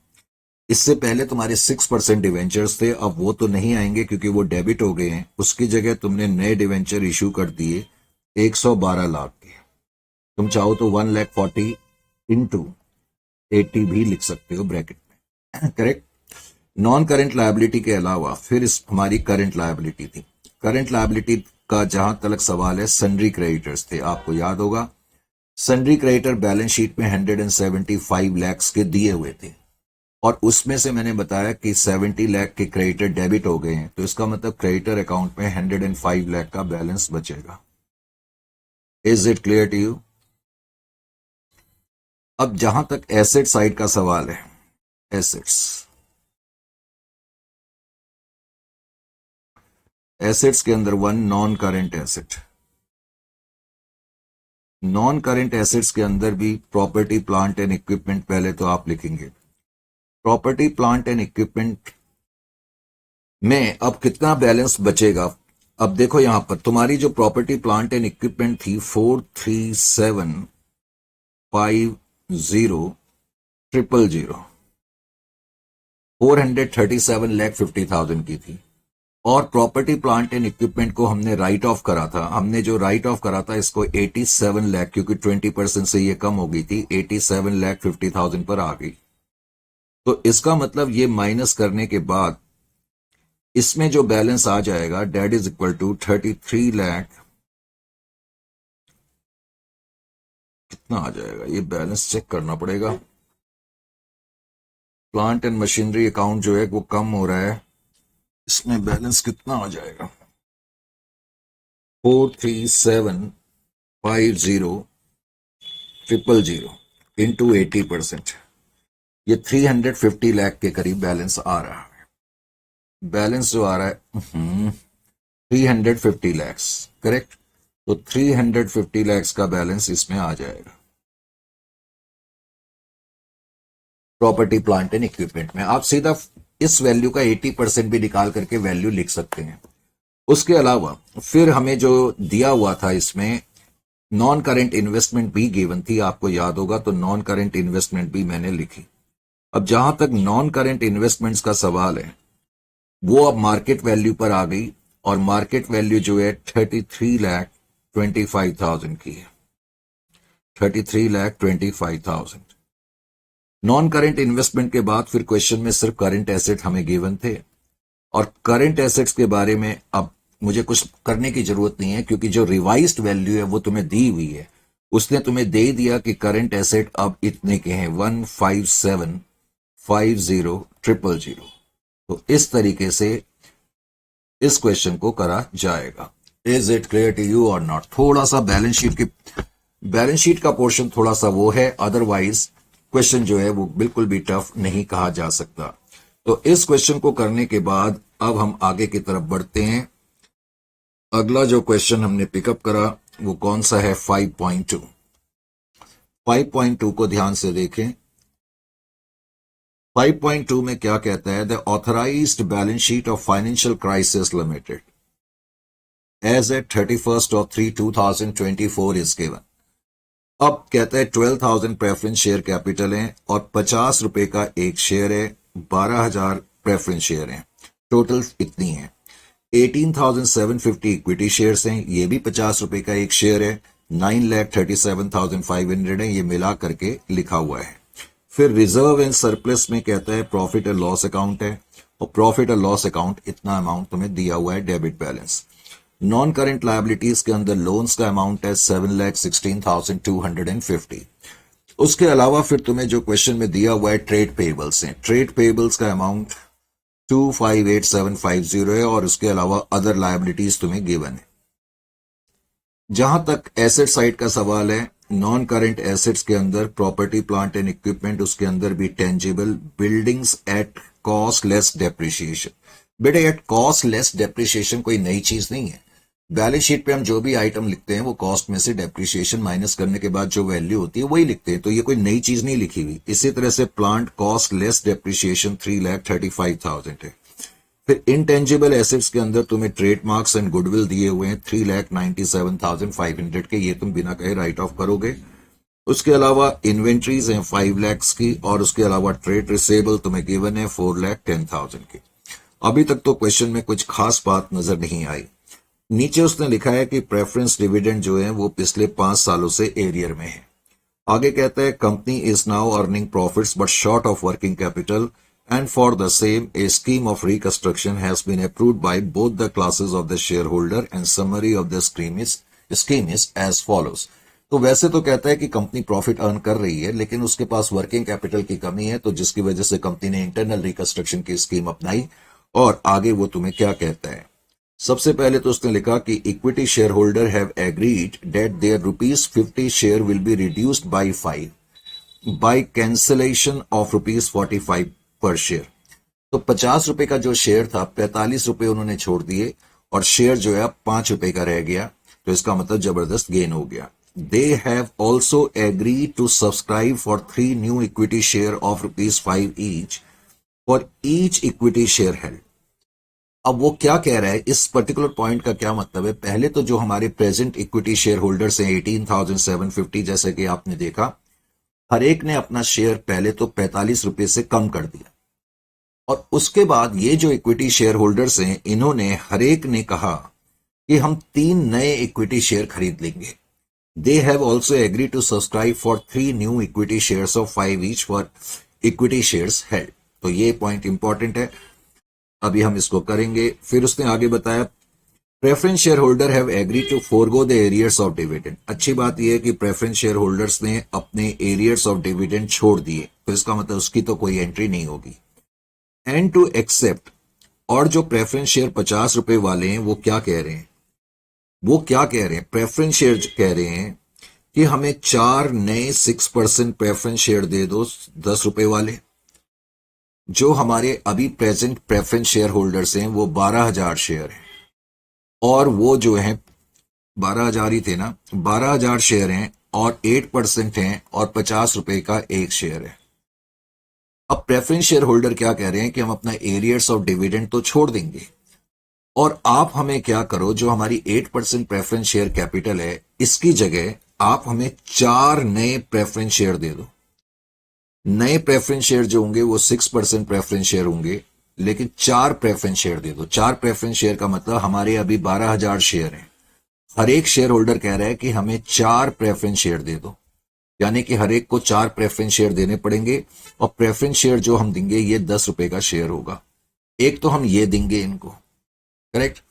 इससे पहले तुम्हारे 6% डिवेंचर्स थे, अब वो तो नहीं आएंगे क्योंकि वो डेबिट हो गए हैं। उसकी जगह तुमने नए डिवेंचर इशू कर दिए 112 लाख के। तुम चाहो तो 1,40,000 इंटू 80 भी लिख सकते हो ब्रैकेट में। करेक्ट। नॉन करेंट लायबिलिटी के अलावा फिर इस हमारी करंट लायबिलिटी थी। करंट लायबिलिटी का जहां तक सवाल है, सन्ड्री क्रेडिटर्स थे। आपको याद होगा सन्ड्री क्रेडिटर बैलेंस शीट में 175 लाख के दिए हुए थे और उसमें से मैंने बताया कि 70 लाख के क्रेडिटर डेबिट हो गए हैं, तो इसका मतलब क्रेडिटर अकाउंट में 105 लाख का बैलेंस बचेगा। Is it clear to you? अब जहां तक एसेट साइड का सवाल है, एसेट्स के अंदर one non current asset. Non current assets के अंदर भी प्रॉपर्टी प्लांट एंड इक्विपमेंट पहले तो आप लिखेंगे। प्रॉपर्टी प्लांट एंड इक्विपमेंट में अब कितना बैलेंस बचेगा? अब देखो यहां पर तुम्हारी जो प्रॉपर्टी प्लांट एंड इक्विपमेंट थी 43750,000 437,50,000 की थी और प्रॉपर्टी प्लांट एंड इक्विपमेंट को हमने राइट ऑफ करा था। हमने जो राइट ऑफ करा था इसको 87 लाख, क्योंकि 20% से ये कम हो गई थी, 87,50,000 पर आ गई। तो इसका मतलब ये माइनस करने के बाद इसमें जो बैलेंस आ जाएगा that is equal to 33 lakh. कितना आ जाएगा ये बैलेंस चेक करना पड़ेगा। प्लांट एंड मशीनरी अकाउंट जो है वो कम हो रहा है, इसमें बैलेंस कितना आ जाएगा? 43750,000 इंटू 80%, ये 350 लाख के करीब बैलेंस आ रहा है। बैलेंस जो आ रहा है 350 लाख, करेक्ट। तो 350 लाख का बैलेंस इसमें आ जाएगा प्रॉपर्टी प्लांट एंड इक्विपमेंट में। आप सीधा इस वैल्यू का 80% भी निकाल करके वैल्यू लिख सकते हैं। उसके अलावा फिर हमें जो दिया हुआ था इसमें नॉन करेंट इन्वेस्टमेंट भी गिवन थी, आपको याद होगा, तो नॉन करेंट इन्वेस्टमेंट भी मैंने लिखी। अब जहां तक नॉन करेंट इन्वेस्टमेंट्स का सवाल है वो अब मार्केट वैल्यू पर आ गई और मार्केट वैल्यू जो है 33,25,000 की है। 33,25,000। नॉन करेंट इन्वेस्टमेंट के बाद फिर क्वेश्चन में सिर्फ करंट एसेट हमें गिवन थे और करंट एसेट्स के बारे में अब मुझे कुछ करने की जरूरत नहीं है क्योंकि जो रिवाइज्ड वैल्यू है वो तुम्हें दी हुई है। उसने तुम्हें दे दिया कि करंट एसेट अब इतने के हैं 15750,000। तो इस तरीके से इस क्वेश्चन को करा जाएगा। Is it clear to you और नॉट? थोड़ा सा बैलेंस शीट का पोर्शन थोड़ा सा वो है, अदरवाइज क्वेश्चन जो है वो बिल्कुल भी टफ नहीं कहा जा सकता। तो इस क्वेश्चन को करने के बाद अब हम आगे की तरफ बढ़ते हैं। अगला जो क्वेश्चन हमने पिकअप करा वो कौन सा है? 5.2। 5.2 को ध्यान से देखें। 5.2 में क्या कहता है? The authorised balance sheet of financial crisis limited as at 31/3/2024 is given. अब कहता है 12,000 प्रेफरेंस शेयर कैपिटल है और 50 रुपए का एक शेयर है, 12,000 प्रेफरेंस शेयर हैं, टोटल इतनी है। 18,750 इक्विटी शेयर्स हैं, ये भी 50 रुपए का एक शेयर है, 9,37,500 है, ये मिला करके लिखा हुआ है। फिर रिजर्व एंड सरप्लस में कहता है प्रॉफिट एंड लॉस अकाउंट है, और प्रॉफिट एंड लॉस अकाउंट इतना अमाउंट तुम्हें दिया हुआ है debit balance. Non current liabilities के अंदर लोन्स का अमाउंट है 7,16,250। उसके अलावा फिर तुम्हें जो क्वेश्चन में दिया हुआ है ट्रेड पेबल्स हैं, ट्रेड पेबल्स का अमाउंट 258,750 है, और उसके अलावा अदर लायबिलिटीज तुम्हें गिवन है। जहां तक एसेट साइड का सवाल है, नॉन करेंट एसेट्स के अंदर प्रॉपर्टी प्लांट एंड इक्विपमेंट, उसके अंदर भी tangible buildings at cost less depreciation. बेटे एट कॉस्ट लेस डेप्रिसिएशन कोई नई चीज नहीं है। बैलेंस शीट पे हम जो भी आइटम लिखते हैं वो कॉस्ट में से डेप्रिसिएशन माइनस करने के बाद जो वैल्यू होती है वही लिखते हैं, तो ये कोई नई चीज नहीं लिखी हुई। इसी तरह से प्लांट कॉस्ट लेस डेप्रिसिएशन 3,35,000 है। फिर इंटेंजिबल एसेट्स के अंदर तुम्हें ट्रेडमार्क्स एंड गुडविल दिए हुए हैं 3,97,500 के, ये तुम बिना कहे राइट ऑफ करोगे। उसके अलावा इन्वेंट्रीज हैं 5 लाख की, और उसके अलावा ट्रेड रिसेबल तुम्हें गिवन है 4,10,000 की। अभी तक तो क्वेश्चन में कुछ खास बात नजर नहीं आई। नीचे उसने लिखा है कि प्रेफरेंस डिविडेंड जो है वो पिछले 5 सालों से एरियर में है। आगे कहता है company is now earning profits but short of working capital, and for the same a scheme of reconstruction has been approved by both the classes of the shareholder and summary of the scheme is as follows। तो वैसे तो कहता है कि company profit earn कर रही है, लेकिन उसके पास वर्किंग कैपिटल की कमी है, तो जिसकी वजह से कंपनी ने इंटरनल रिकंस्ट्रक्शन की स्कीम अपनाई। और आगे वो तुम्हें क्या कहता है, सबसे पहले तो उसने लिखा कि equity share holder have agreed that their ₹50 share will be reduced by 5 by cancellation of ₹45 per share. तो 50 रुपए का जो शेयर था 45 रुपए उन्होंने छोड़ दिए, और शेयर जो है 5 रुपए का रह गया, तो इसका मतलब जबरदस्त गेन हो गया। They have also agree to subscribe for 3 new equity share of ₹5 each for each equity share held. अब वो क्या कह रहा है, इस पर्टिकुलर पॉइंट का क्या मतलब है। पहले तो जो हमारे प्रेजेंट इक्विटी शेयर होल्डर्स हैं 18,750, जैसे कि आपने देखा, हर एक ने अपना शेयर पहले तो 45 रुपए से कम कर दिया, और उसके बाद ये जो इक्विटी शेयर होल्डर्स हैं इन्होंने हर एक ने कहा कि हम 3 नए इक्विटी शेयर खरीद लेंगे। They have also agree to subscribe for 3 new equity shares of 5 each for equity shares held. तो ये पॉइंट इंपॉर्टेंट है, अभी हम इसको करेंगे। फिर उसने आगे बताया preference share holder have agree to forgo the arrears of dividend. अच्छी बात यह है कि प्रेफरेंस शेयर होल्डर्स ने अपने एरियर्स ऑफ डिविडेंड छोड़ दिए, तो इसका मतलब उसकी तो कोई एंट्री नहीं होगी। एंड टू एक्सेप्ट, और जो प्रेफरेंस शेयर 50 रुपए वाले हैं वो क्या कह रहे हैं, प्रेफरेंस शेयर कह रहे हैं कि हमें 4 नए 6% प्रेफरेंस शेयर दे दो 10 रुपए वाले। जो हमारे अभी प्रेजेंट प्रेफरेंस शेयर होल्डर्स हैं वो 12,000 शेयर हैं, और वो जो है 12,000 ही थे ना, 12,000 शेयर हैं और 8% हैं, और 50 रुपए का एक शेयर है। अब प्रेफरेंस शेयर होल्डर क्या कह रहे हैं कि हम अपना एरियर्स ऑफ डिविडेंड तो छोड़ देंगे, और आप हमें क्या करो, जो हमारी 8% प्रेफरेंस शेयर कैपिटल है इसकी जगह आप हमें 4 नए प्रेफरेंस शेयर दे दो। नए प्रेफरेंस शेयर जो होंगे वो 6% प्रेफरेंस शेयर होंगे, लेकिन 4 प्रेफरेंस शेयर दे दो। 4 प्रेफरेंस शेयर का मतलब हमारे अभी 12,000 शेयर हैं, हर एक शेयर होल्डर कह रहा है कि हमें 4 प्रेफरेंस शेयर दे दो, यानी कि हर एक को 4 प्रेफरेंस शेयर देने पड़ेंगे, और प्रेफरेंस शेयर जो हम देंगे ये 10 रुपए का शेयर होगा। एक तो हम ये देंगे इनको, करेक्ट,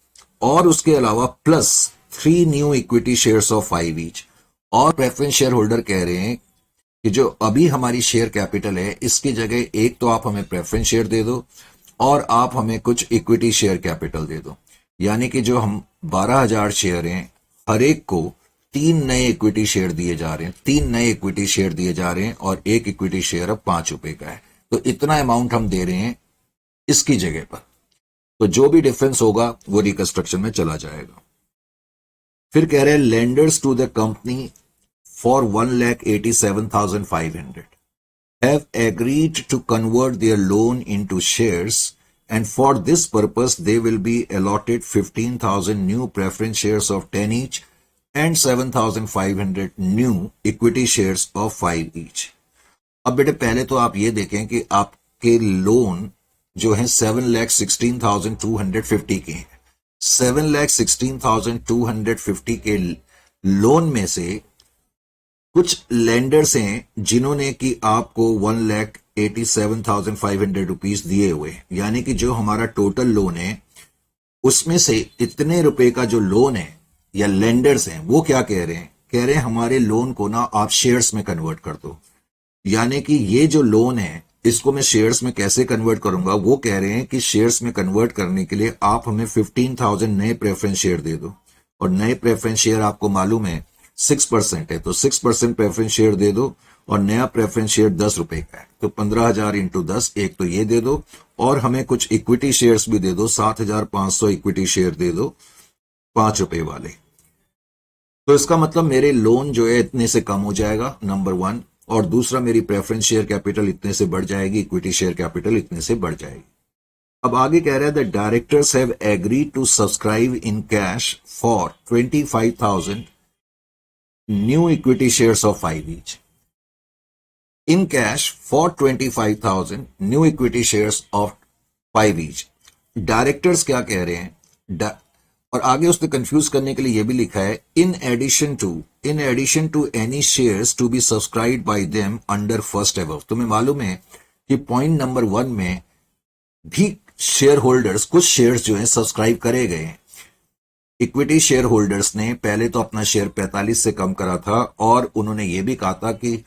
और उसके अलावा plus 3 new equity shares of 5 each. और प्रेफरेंस शेयर होल्डर कह रहे हैं कि जो अभी हमारी शेयर कैपिटल है इसकी जगह एक तो आप हमें प्रेफरेंस शेयर दे दो, और आप हमें कुछ इक्विटी शेयर कैपिटल दे दो, यानी कि जो हम 12,000 शेयर हैं हर एक को 3 नए इक्विटी शेयर दिए जा रहे हैं, 3 नए इक्विटी शेयर दिए जा रहे हैं, और एक इक्विटी शेयर अब 5 रुपए का है, तो इतना अमाउंट हम दे रहे हैं इसकी जगह पर। तो जो भी डिफरेंस होगा वो रिकंस्ट्रक्शन में चला जाएगा। फिर कह रहे हैं lenders to the company for 1,87,500 have agreed to convert their loan into shares, and for this purpose they will be allotted 15,000 new preference shares of 10 each and 7,500 new equity shares of 5 each। अब बेटे पहले तो आप ये देखें कि आपके loan जो है 7,16,250 के हैं। 7,16,250 के लोन में से कुछ लेंडर्स हैं जिन्होंने कि आपको 1,87,500 दिए हुए, यानी कि जो हमारा टोटल लोन है उसमें से इतने रुपए का जो लोन है, या लेंडर्स हैं वो क्या कह रहे हैं, कह रहे हैं हमारे लोन को ना आप शेयर्स में कन्वर्ट कर दो। यानी कि ये जो लोन है इसको मैं शेयर्स में कैसे कन्वर्ट करूंगा, वो कह रहे हैं कि शेयर्स में कन्वर्ट करने के लिए आप हमें 15,000 नए प्रेफरेंस शेयर दे दो, और नए प्रेफरेंस शेयर आपको मालूम है 6% है, तो 6% प्रेफरेंस शेयर दे दो, और नया प्रेफरेंस शेयर 10 रुपए का है, तो 15,000 इंटू 10, एक तो ये दे दो, और हमें कुछ इक्विटी शेयर्स भी दे दो, 7,500 इक्विटी शेयर दे दो 5 रुपए वाले। तो इसका मतलब मेरे लोन जो है इतने से कम हो जाएगा, नंबर वन, और दूसरा मेरी प्रेफरेंस शेयर कैपिटल इतने से बढ़ जाएगी, इक्विटी शेयर कैपिटल इतने से बढ़ जाएगी। अब आगे कह रहा है the directors have agreed to subscribe in cash for 25,000 new equity shares of 5 each, in cash for 25,000 new equity shares of 5 each. Directors क्या कह रहे हैं, और आगे उसने कंफ्यूज करने के लिए यह भी लिखा है in addition to any shares to be subscribe by them under first above. तुम्हें मालूम है कि पॉइंट नंबर 1 में भी शेयर होल्डर्स कुछ शेयर्स जो हैं सब्सक्राइब करे गए हैं। इक्विटी शेयर होल्डर्स ने पहले तो अपना शेयर 45 से कम करा था, और उन्होंने ये भी कहा था कि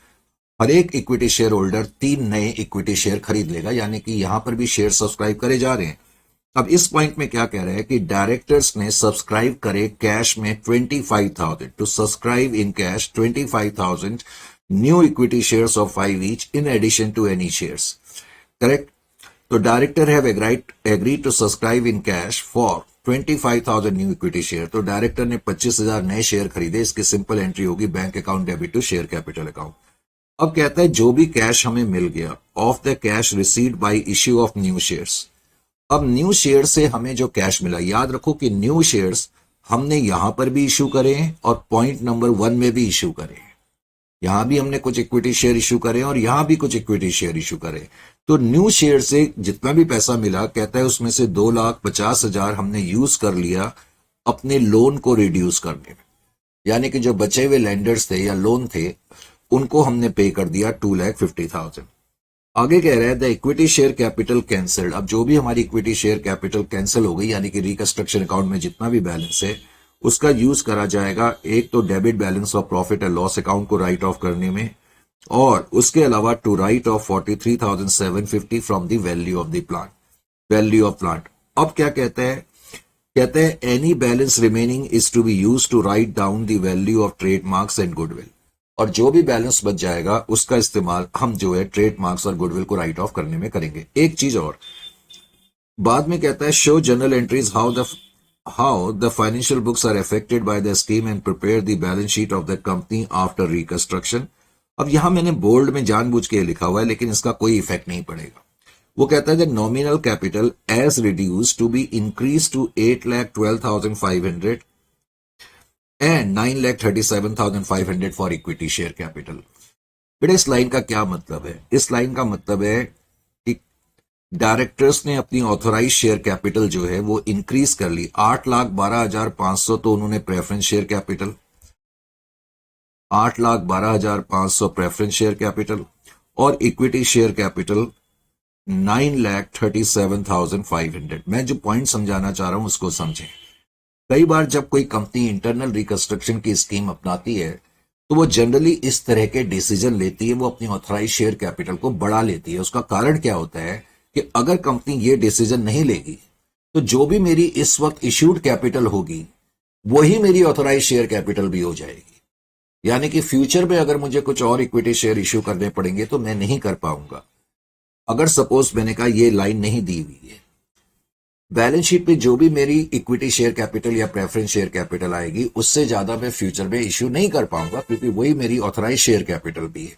हर एक इक्विटी शेयर होल्डर 3 नए इक्विटी शेयर खरीद लेगा, यानी कि यहां पर भी शेयर सब्सक्राइब करे जा रहे हैं। अब इस पॉइंट में क्या कह रहा है कि डायरेक्टर्स ने सब्सक्राइब करे कैश में 25,000, to subscribe in cash 25,000 new equity shares of 5 each in addition to any shares, correct. तो director have agreed to subscribe in cash for 25,000 new equity share, तो डायरेक्टर ने 25,000 नए शेयर खरीदे। इसकी simple entry होगी bank account debit to share capital account. अब कहता है जो भी कैश हमें मिल गया of the cash received by issue of new shares. अब न्यू शेयर से हमें जो कैश मिला, याद रखो कि न्यू शेयर्स हमने यहां पर भी इश्यू करे हैं और पॉइंट नंबर 1 में भी इश्यू करे हैं। यहां भी हमने कुछ इक्विटी शेयर इश्यू करे और यहां भी कुछ इक्विटी शेयर इश्यू करे। तो न्यू शेयर से जितना भी पैसा मिला, कहता है उसमें से 2,50,000 हमने यूज कर लिया अपने लोन को रिड्यूस करने में, यानी कि जो बचे हुए लेंडर्स थे या लोन थे उनको हमने पे कर दिया 2,50,000। आगे कह रहा है the equity share capital cancelled. अब जो भी हमारी इक्विटी शेयर कैपिटल कैंसिल हो गई, यानी कि रिकंस्ट्रक्शन अकाउंट में जितना भी बैलेंस है उसका यूज करा जाएगा, एक तो debit balance of profit and loss account को राइट ऑफ करने में, और उसके अलावा to write off 43,750 from the value of the plant, value of plant. अब क्या कहते हैं any balance remaining is to be use to write down the value of trademarks and goodwill, और जो भी बैलेंस बच जाएगा उसका इस्तेमाल हम जो है ट्रेडमार्क्स और गुडविल को राइट ऑफ करने में करेंगे। एक चीज और बाद में कहता है show journal entries how the financial books are affected by the scheme and prepare the balance sheet of the company after reconstruction. अब यहां मैंने बोल्ड में जानबूझ के लिखा हुआ है, लेकिन इसका कोई इफेक्ट नहीं पड़ेगा। वो कहता है the nominal capital as reduce to be increase to 8,12,500 and 9,37,500 for equity share capital. बेटा इस लाइन का क्या मतलब है? इस लाइन का मतलब है कि डायरेक्टर्स ने अपनी ऑथोराइज शेयर कैपिटल जो है वो इंक्रीज कर ली। 8,12,500 तो उन्होंने preference share capital, 8,12,500 preference share capital, और इक्विटी शेयर कैपिटल 9,37,500। मैं जो पॉइंट समझाना चाह रहा हूं उसको समझें। कई बार जब कोई कंपनी इंटरनल रिकंस्ट्रक्शन की स्कीम अपनाती है तो वो जनरली इस तरह के डिसीजन लेती है, वो अपनी ऑथराइज शेयर कैपिटल को बढ़ा लेती है। उसका कारण क्या होता है कि अगर कंपनी ये डिसीजन नहीं लेगी तो जो भी मेरी इस वक्त इश्यूड कैपिटल होगी वही मेरी ऑथराइज शेयर कैपिटल भी हो जाएगी, यानी कि फ्यूचर में अगर मुझे कुछ और इक्विटी शेयर इश्यू करने पड़ेंगे तो मैं नहीं कर पाऊंगा। अगर सपोज मैंने कहा ये लाइन नहीं दी हुई है, बैलेंस शीट पे जो भी मेरी इक्विटी शेयर कैपिटल या प्रेफरेंस शेयर कैपिटल आएगी उससे ज्यादा मैं फ्यूचर में इश्यू नहीं कर पाऊंगा, क्योंकि वही मेरी ऑथराइज शेयर कैपिटल भी है।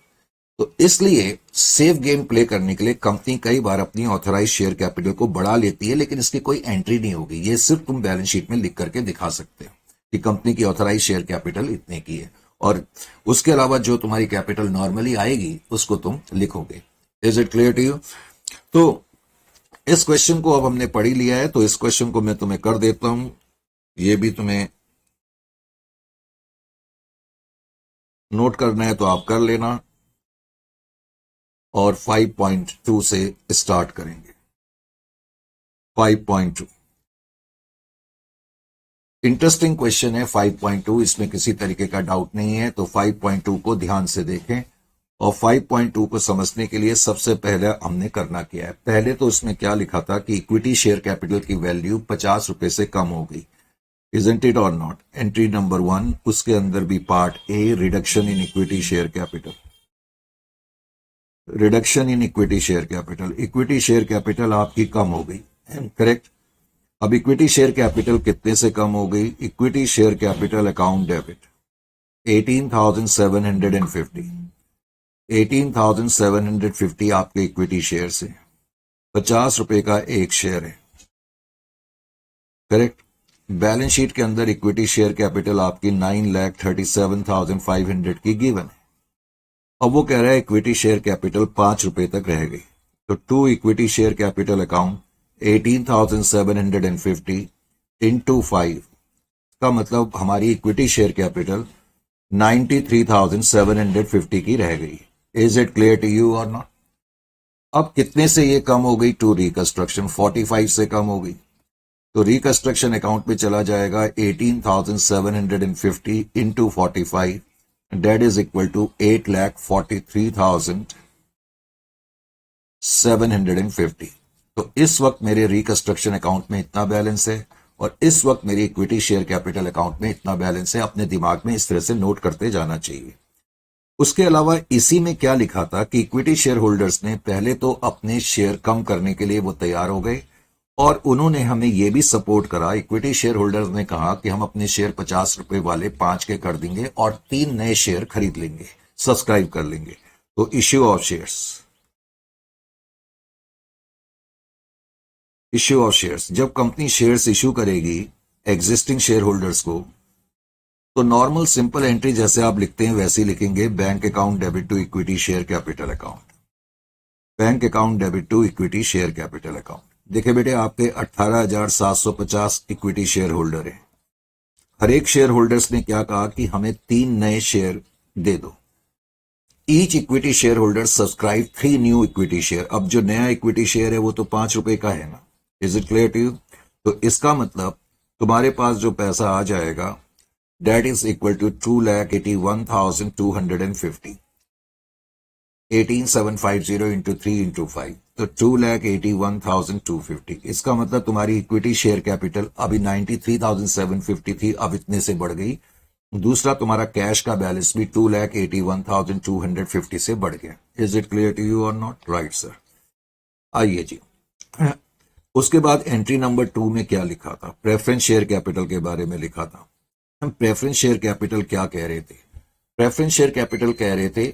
तो इसलिए सेफ गेम प्ले करने के लिए कंपनी कई बार अपनी ऑथराइज शेयर कैपिटल को बढ़ा लेती है, लेकिन इसकी कोई एंट्री नहीं होगी। ये सिर्फ तुम बैलेंस शीट में लिख करके दिखा सकते हो कि कंपनी की ऑथराइज शेयर कैपिटल इतने की है, और उसके अलावा जो तुम्हारी कैपिटल नॉर्मली आएगी उसको तुम लिखोगे। Is it clear to you? तो इस क्वेश्चन को अब हमने पढ़ ही लिया है, तो इस क्वेश्चन को मैं तुम्हें कर देता हूं। ये भी तुम्हें नोट करना है तो आप कर लेना और 5.2 से स्टार्ट करेंगे। 5.2 इंटरेस्टिंग क्वेश्चन है। 5.2 इसमें किसी तरीके का डाउट नहीं है, तो 5.2 को ध्यान से देखें। और 5.2 को समझने के लिए सबसे पहले हमने करना क्या है, पहले तो इसमें क्या लिखा था कि इक्विटी शेयर कैपिटल की वैल्यू 50 रुपए से कम हो गई। इजंट इट और नॉट? एंट्री नंबर 1, उसके अंदर भी part A, reduction in equity share capital. Reduction in equity share capital, equity share capital आपकी कम हो गई, करेक्ट। अब इक्विटी शेयर कैपिटल कितने से कम हो गई? Equity share capital account debit 18,750, 18,750 आपके इक्विटी शेयर से, 50 रुपए का एक शेयर है, करेक्ट। बैलेंस शीट के अंदर इक्विटी शेयर कैपिटल आपकी 9,37,500 की गिवन है। अब वो कह रहा है इक्विटी शेयर कैपिटल 5 रुपए तक रह गई, तो to equity share capital account 18,750 into 5 का मतलब हमारी इक्विटी शेयर कैपिटल 93,750 की रह गई। Is it clear to you और नॉट? अब कितने से ये कम हो गई? टू रिकंस्ट्रक्शन 45 से कम हो गई, तो रिकंस्ट्रक्शन अकाउंट में चला जाएगा 18,750 into 45, that is equal to 8,43,750। तो इस वक्त मेरे रिकंस्ट्रक्शन अकाउंट में इतना बैलेंस है और इस वक्त मेरी इक्विटी शेयर कैपिटल अकाउंट में इतना बैलेंस है। अपने दिमाग में इस तरह से नोट करते जाना चाहिए। उसके अलावा इसी में क्या लिखा था कि इक्विटी शेयर होल्डर्स ने पहले तो अपने शेयर कम करने के लिए वो तैयार हो गए और उन्होंने हमें यह भी सपोर्ट करा। इक्विटी शेयर होल्डर्स ने कहा कि हम अपने शेयर 50 रुपए वाले 5 के कर देंगे और 3 नए शेयर खरीद लेंगे, सब्सक्राइब कर लेंगे। तो issue of shares, issue of shares, जब कंपनी शेयर्स इश्यू करेगी एग्जिस्टिंग शेयर होल्डर्स को, तो नॉर्मल सिंपल एंट्री जैसे आप लिखते हैं वैसे ही लिखेंगे, bank account debit to equity share capital account, bank account debit to equity share capital account. देखिए बेटे, आपके 18,750 इक्विटी शेयर होल्डर हैं। हर एक शेयर होल्डर्स ने क्या कहा कि हमें 3 नए शेयर दे दो। Each equity share holder subscribe 3 new equity share. अब जो नया इक्विटी शेयर है वो तो 5 रुपए का है ना। Is it clear to you? तो इसका मतलब तुम्हारे पास जो पैसा आ जाएगा that is equal to 2,81,250, 18,750 into 3 into 5, तो 2,81,250। इसका मतलब तुम्हारी इक्विटी शेयर कैपिटल अभी 93,750 थी, अब इतने से बढ़ गई। दूसरा, तुम्हारा कैश का बैलेंस भी 2,81,250 से बढ़ गया। Is it clear to you और नॉट? Right sir. आइए जी, उसके बाद एंट्री नंबर 2 में क्या लिखा था? प्रेफरेंस शेयर कैपिटल के बारे में लिखा था। हम प्रेफरेंस शेयर कैपिटल क्या कह रहे थे? प्रेफरेंस शेयर कैपिटल कह रहे थे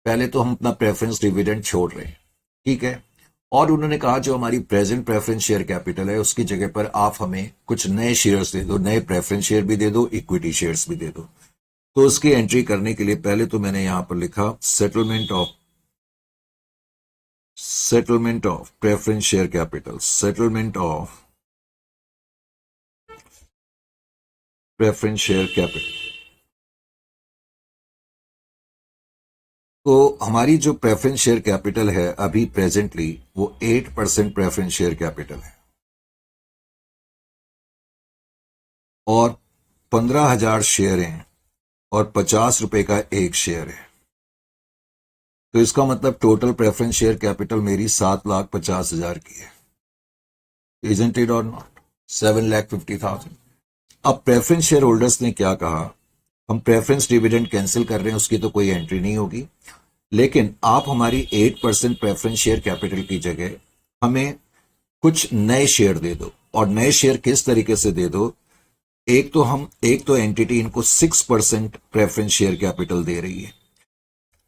पहले तो हम अपना प्रेफरेंस डिविडेंड छोड़ रहे हैं, ठीक है, और उन्होंने कहा जो हमारी प्रेजेंट प्रेफरेंस शेयर कैपिटल है उसकी जगह पर आप हमें कुछ नए शेयर्स दे दो, नए प्रेफरेंस शेयर भी दे दो, इक्विटी शेयर्स भी दे दो। तो उसकी एंट्री करने के लिए पहले तो मैंने यहां पर लिखा settlement of preference share capital, settlement of preference share capital. तो हमारी जो प्रेफरेंस शेयर कैपिटल है अभी प्रेजेंटली वो 8% प्रेफरेंस शेयर कैपिटल है और 15,000 शेयर हैं और 50 रुपए का एक शेयर है। तो इसका मतलब टोटल प्रेफरेंस शेयर कैपिटल मेरी 7,50,000 की है। इजंट इट और नॉट? 7,50,000। अब प्रेफरेंस शेयर होल्डर्स ने क्या कहा? हम प्रेफरेंस डिविडेंड कैंसिल कर रहे हैं, उसकी तो कोई एंट्री नहीं होगी, लेकिन आप हमारी 8% प्रेफरेंस शेयर कैपिटल की जगह हमें कुछ नए शेयर दे दो। और नए शेयर किस तरीके से दे दो? एक तो एंटिटी इनको 6% प्रेफरेंस शेयर कैपिटल दे रही है।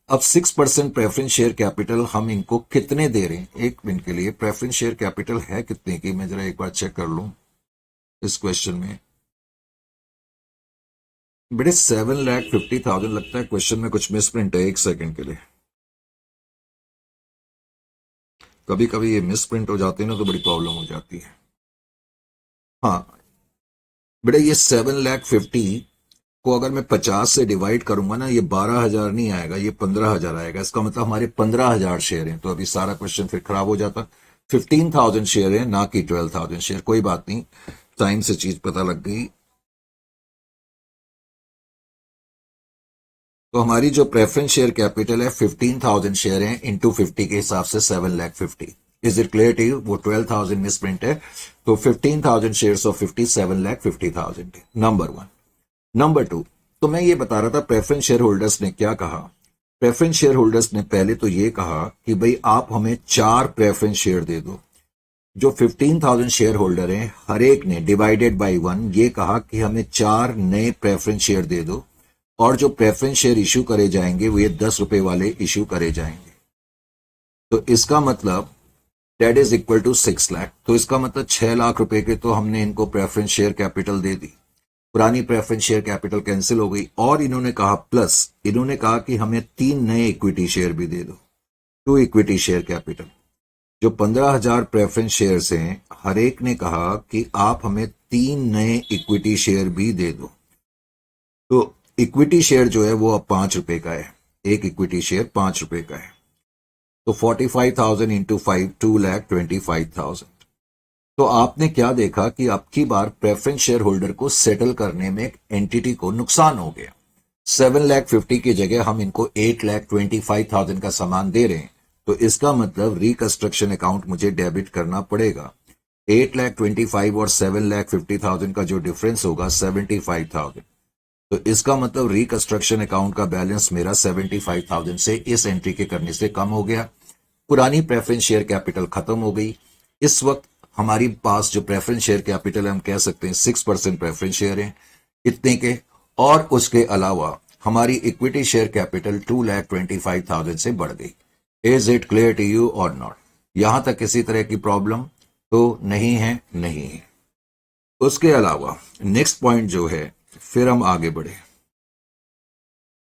अब 6% प्रेफरेंस शेयर कैपिटल हम इनको कितने दे रहे हैं? एक मिनट के लिए, प्रेफरेंस शेयर कैपिटल है कितने की? मैं जरा एक बार चेक कर लूं इस क्वेश्चन में। बेटे 7,50,000 लगता है क्वेश्चन में कुछ मिसप्रिंट है। एक सेकंड के लिए, कभी कभी ये मिसप्रिंट हो जाते हैं ना तो बड़ी प्रॉब्लम हो जाती है। हाँ बेटा, ये 7,50,000 को अगर मैं 50 से डिवाइड करूंगा ना, ये 12,000 नहीं आएगा, ये 15,000 आएगा। इसका मतलब हमारे 15,000 शेयर हैं। तो अभी सारा क्वेश्चन फिर खराब हो जाता। 15,000 शेयर है ना कि 12,000 शेयर। कोई बात नहीं, टाइम से चीज पता लग गई। तो हमारी जो प्रेफरेंस शेयर कैपिटल है 15,000 शेयर है इंटू 50 के हिसाब से 7,50,000। Is it clear to you? वो 12,000 मिस प्रिंट है, तो 15,000 शेयर ऑफ 50 7,50,000 है। Number one. नंबर टू, तो मैं ये बता रहा था प्रेफरेंस शेयर होल्डर्स ने क्या कहा। प्रेफरेंस शेयर होल्डर्स ने पहले तो ये कहा कि भाई आप हमें 4 प्रेफरेंस शेयर दे दो। जो 15,000 शेयर होल्डर हैं हर एक ने डिवाइडेड बाय 1 ये कहा कि हमें 4 नए प्रेफरेंस शेयर दे दो, और जो प्रेफरेंस शेयर इशू करे जाएंगे वो ये 10 रुपए वाले इशू करे जाएंगे। तो इसका मतलब that is equal to 6 lakh. तो इसका मतलब 6 लाख रुपए के तो हमने इनको प्रेफरेंस शेयर कैपिटल दे दी। पुरानी प्रेफरेंस शेयर कैपिटल कैंसिल हो गई, और इन्होंने कहा प्लस इन्होंने कहा कि हमें 3 नए इक्विटी शेयर भी दे दो, 2 इक्विटी शेयर कैपिटल। जो 15,000 प्रेफरेंस शेयर्स हैं हर एक ने कहा कि आप हमें 3 नए इक्विटी शेयर भी दे दो। तो इक्विटी शेयर जो है वो अब 5 रुपए का है। एक इक्विटी शेयर 5 रुपए का है। तो 45,000 इंटू 5 2,25,000। तो आपने क्या देखा कि अब की बार प्रेफरेंस शेयर होल्डर को सेटल करने में एंटिटी को नुकसान हो गया। 7,50,000 की जगह हम इनको 8,25,000 का सामान दे रहे हैं। तो इसका मतलब रिकंस्ट्रक्शन अकाउंट मुझे डेबिट करना पड़ेगा। 8,25,000 और 7,50,000 का जो डिफरेंस होगा 75,000। तो इसका मतलब रिकंस्ट्रक्शन अकाउंट का बैलेंस मेरा 75,000 से इस एंट्री के करने से कम हो गया। पुरानी प्रेफरेंस शेयर कैपिटल खत्म हो गई। इस वक्त हमारी पास जो प्रेफरेंस शेयर कैपिटल है हम कह सकते हैं 6% प्रेफरेंस शेयर है इतने के, और उसके अलावा हमारी इक्विटी शेयर कैपिटल 2,25,000 से बढ़ गई। Is it clear to you और नॉट? यहां तक किसी तरह की प्रॉब्लम तो नहीं है? नहीं है। उसके अलावा नेक्स्ट पॉइंट जो है, फिर हम आगे बढ़े।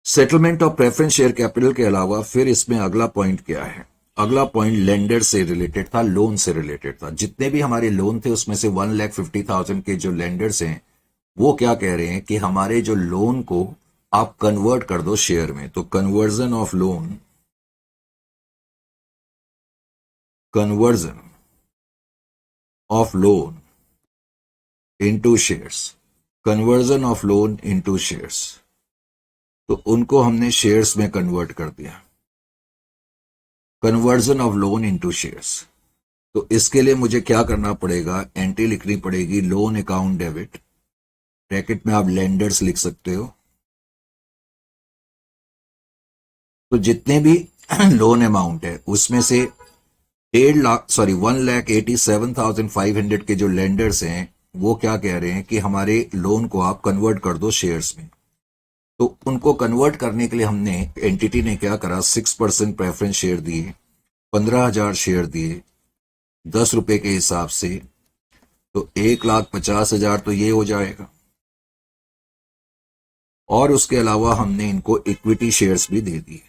Settlement of preference share capital के अलावा फिर इसमें अगला पॉइंट क्या है? अगला पॉइंट लेंडर से रिलेटेड था, लोन से रिलेटेड था। जितने भी हमारे लोन थे उसमें से 1,50,000 के जो लेंडर्स हैं वो क्या कह रहे हैं कि हमारे जो लोन को आप कन्वर्ट कर दो शेयर में। तो conversion of loan, conversion of loan into shares, conversion of loan into shares. तो उनको हमने शेयर्स में कन्वर्ट कर दिया। Conversion of loan into shares. तो इसके लिए मुझे क्या करना पड़ेगा? एंट्री लिखनी पड़ेगी लोन अकाउंट डेबिट, ब्रैकेट में आप लेंडर्स लिख सकते हो। तो जितने भी लोन अमाउंट है उसमें से 1,87,500 के जो लेंडर्स हैं वो क्या कह रहे हैं कि हमारे लोन को आप कन्वर्ट कर दो शेयर्स में। तो उनको कन्वर्ट करने के लिए हमने, एंटिटी ने क्या करा, 6% प्रेफरेंस शेयर दिए, 15,000 शेयर दिए 10 रुपए के हिसाब से। तो 1,50,000 तो ये हो जाएगा, और उसके अलावा हमने इनको इक्विटी शेयर्स भी दे दिए।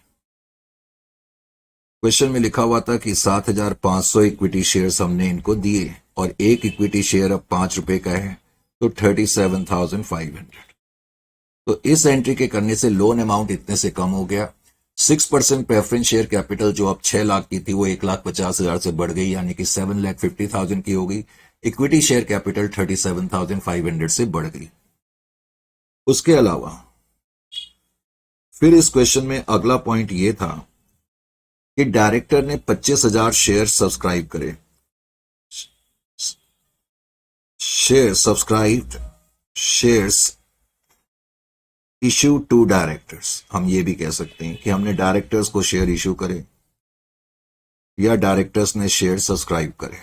क्वेश्चन में लिखा हुआ था कि 7,500 इक्विटी शेयर्स हमने इनको दिए, और एक इक्विटी शेयर अब 5 रुपए का है, तो 37,500। तो इस एंट्री के करने से लोन अमाउंट इतने से कम हो गया। 6% प्रेफरेंस शेयर कैपिटल जो अब 6 लाख की थी वो 1,50,000 से बढ़ गई, यानी कि 7,50,000 की हो गई। इक्विटी शेयर कैपिटल 37,500 से बढ़ गई। उसके अलावा फिर इस क्वेश्चन में अगला पॉइंट ये था कि डायरेक्टर ने 25,000 शेयर सब्सक्राइब करे। Share subscribed shares issue to directors. हम ये भी कह सकते हैं कि हमने डायरेक्टर्स को शेयर इशू करे या डायरेक्टर्स ने शेयर सब्सक्राइब करे।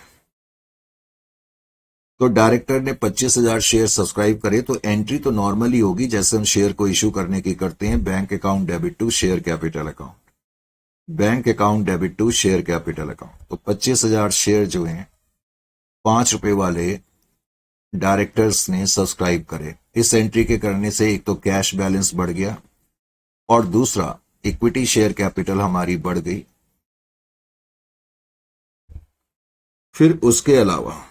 तो डायरेक्टर ने 25,000 शेयर सब्सक्राइब करे, तो एंट्री तो नॉर्मली होगी जैसे हम शेयर को इशू करने की करते हैं, bank account debit to share capital account, bank account debit to share capital account. तो 25,000 शेयर जो हैं 5 रुपए वाले डायरेक्टर्स ने सब्सक्राइब करे। इस एंट्री के करने से एक तो कैश बैलेंस बढ़ गया, और दूसरा इक्विटी शेयर कैपिटल हमारी बढ़ गई। फिर उसके अलावा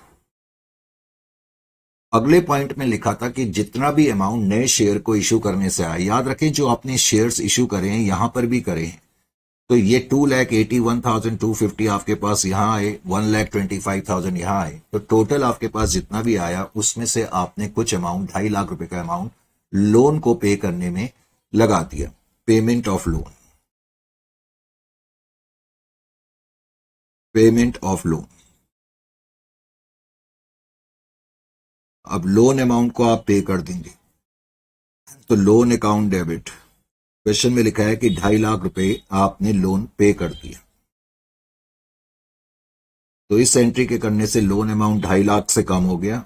अगले पॉइंट में लिखा था कि जितना भी अमाउंट नए शेयर को इशू करने से आया, याद रखें जो आपने शेयर्स इशू करे हैं यहां पर भी करे हैं, तो ये 2,81,250 आपके पास यहाँ आए, 1,25,000 यहाँ आए, तो टोटल आपके पास जितना भी आया उसमें से आपने कुछ अमाउंट 2.5 लाख रुपए का अमाउंट लोन को पे करने में लगा दिया, payment of loan, payment of loan. अब लोन अमाउंट को आप पे कर देंगे, तो लोन अकाउंट डेबिट, क्वेश्चन में लिखा है कि 2.5 लाख रुपए आपने लोन पे कर दिया, तो इस एंट्री के करने से लोन अमाउंट 2.5 लाख से कम हो गया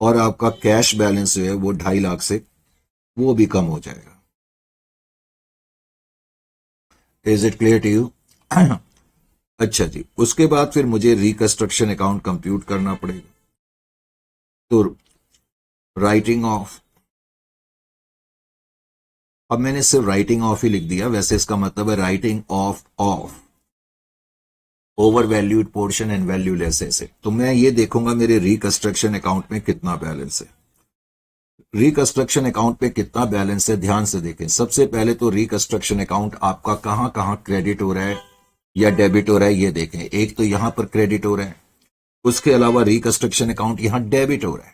और आपका कैश बैलेंस जो है वो 2.5 लाख से वो भी कम हो जाएगा। Is it clear to you? अच्छा जी, उसके बाद फिर मुझे रिकंस्ट्रक्शन अकाउंट कंप्यूट करना पड़ेगा, तो राइटिंग ऑफ, अब मैंने सिर्फ राइटिंग ऑफ ही लिख दिया, वैसे इसका मतलब है writing of over valued portion and valueless asset. तो मैं ये देखूंगा मेरे रिकंस्ट्रक्शन अकाउंट में कितना बैलेंस है। रिकंस्ट्रक्शन अकाउंट पे कितना बैलेंस है ध्यान से देखें। सबसे पहले तो रिकंस्ट्रक्शन अकाउंट आपका कहां कहां क्रेडिट हो रहा है या डेबिट हो रहा है ये देखें। एक तो यहां पर क्रेडिट हो रहा है, उसके अलावा रिकंस्ट्रक्शन अकाउंट यहां डेबिट हो रहा है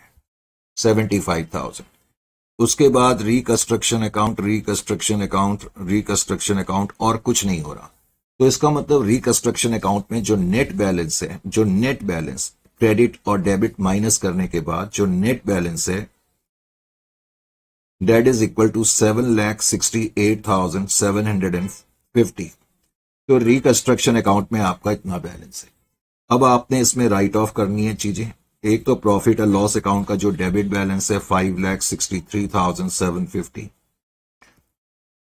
75,000। उसके बाद reconstruction account, reconstruction account, reconstruction account और कुछ नहीं हो रहा। तो इसका मतलब रिकंस्ट्रक्शन अकाउंट में जो नेट बैलेंस है, जो नेट बैलेंस क्रेडिट और डेबिट माइनस करने के बाद जो नेट बैलेंस है दैट इज इक्वल टू 7,68,750। तो रिकंस्ट्रक्शन अकाउंट में आपका इतना बैलेंस है। अब आपने इसमें राइट ऑफ करनी है चीजें। एक तो प्रॉफिट और लॉस अकाउंट का जो डेबिट बैलेंस है 5,63,750,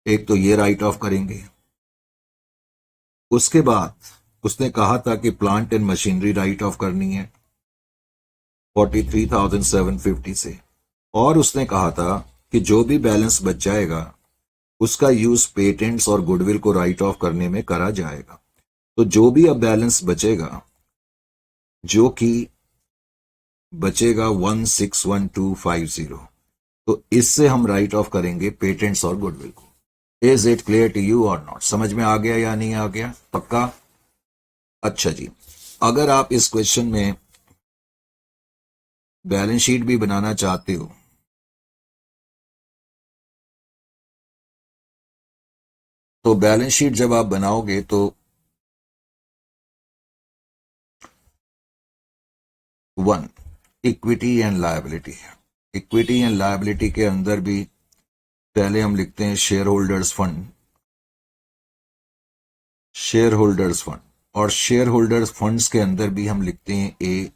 एक तो ये राइट ऑफ करेंगे। उसके बाद उसने कहा था कि plant and machinery right of करनी है 43,750 से, और उसने कहा था कि जो भी बैलेंस बच जाएगा उसका यूज पेटेंट्स और गुडविल को राइट ऑफ करने में करा जाएगा। तो जो भी अब बैलेंस बचेगा, जो कि बचेगा 161250, तो इससे हम राइट ऑफ करेंगे पेटेंट्स और गुडविल को। Is it clear to you और नॉट? समझ में आ गया या नहीं आ गया? पक्का? अच्छा जी, अगर आप इस क्वेश्चन में बैलेंस शीट भी बनाना चाहते हो तो बैलेंस शीट जब आप बनाओगे तो 1 equity and liability, equity and liability के अंदर भी पहले हम लिखते हैं share holders fund, share holders fund, और शेयर होल्डर्स फंड्स के अंदर भी हम लिखते हैं ए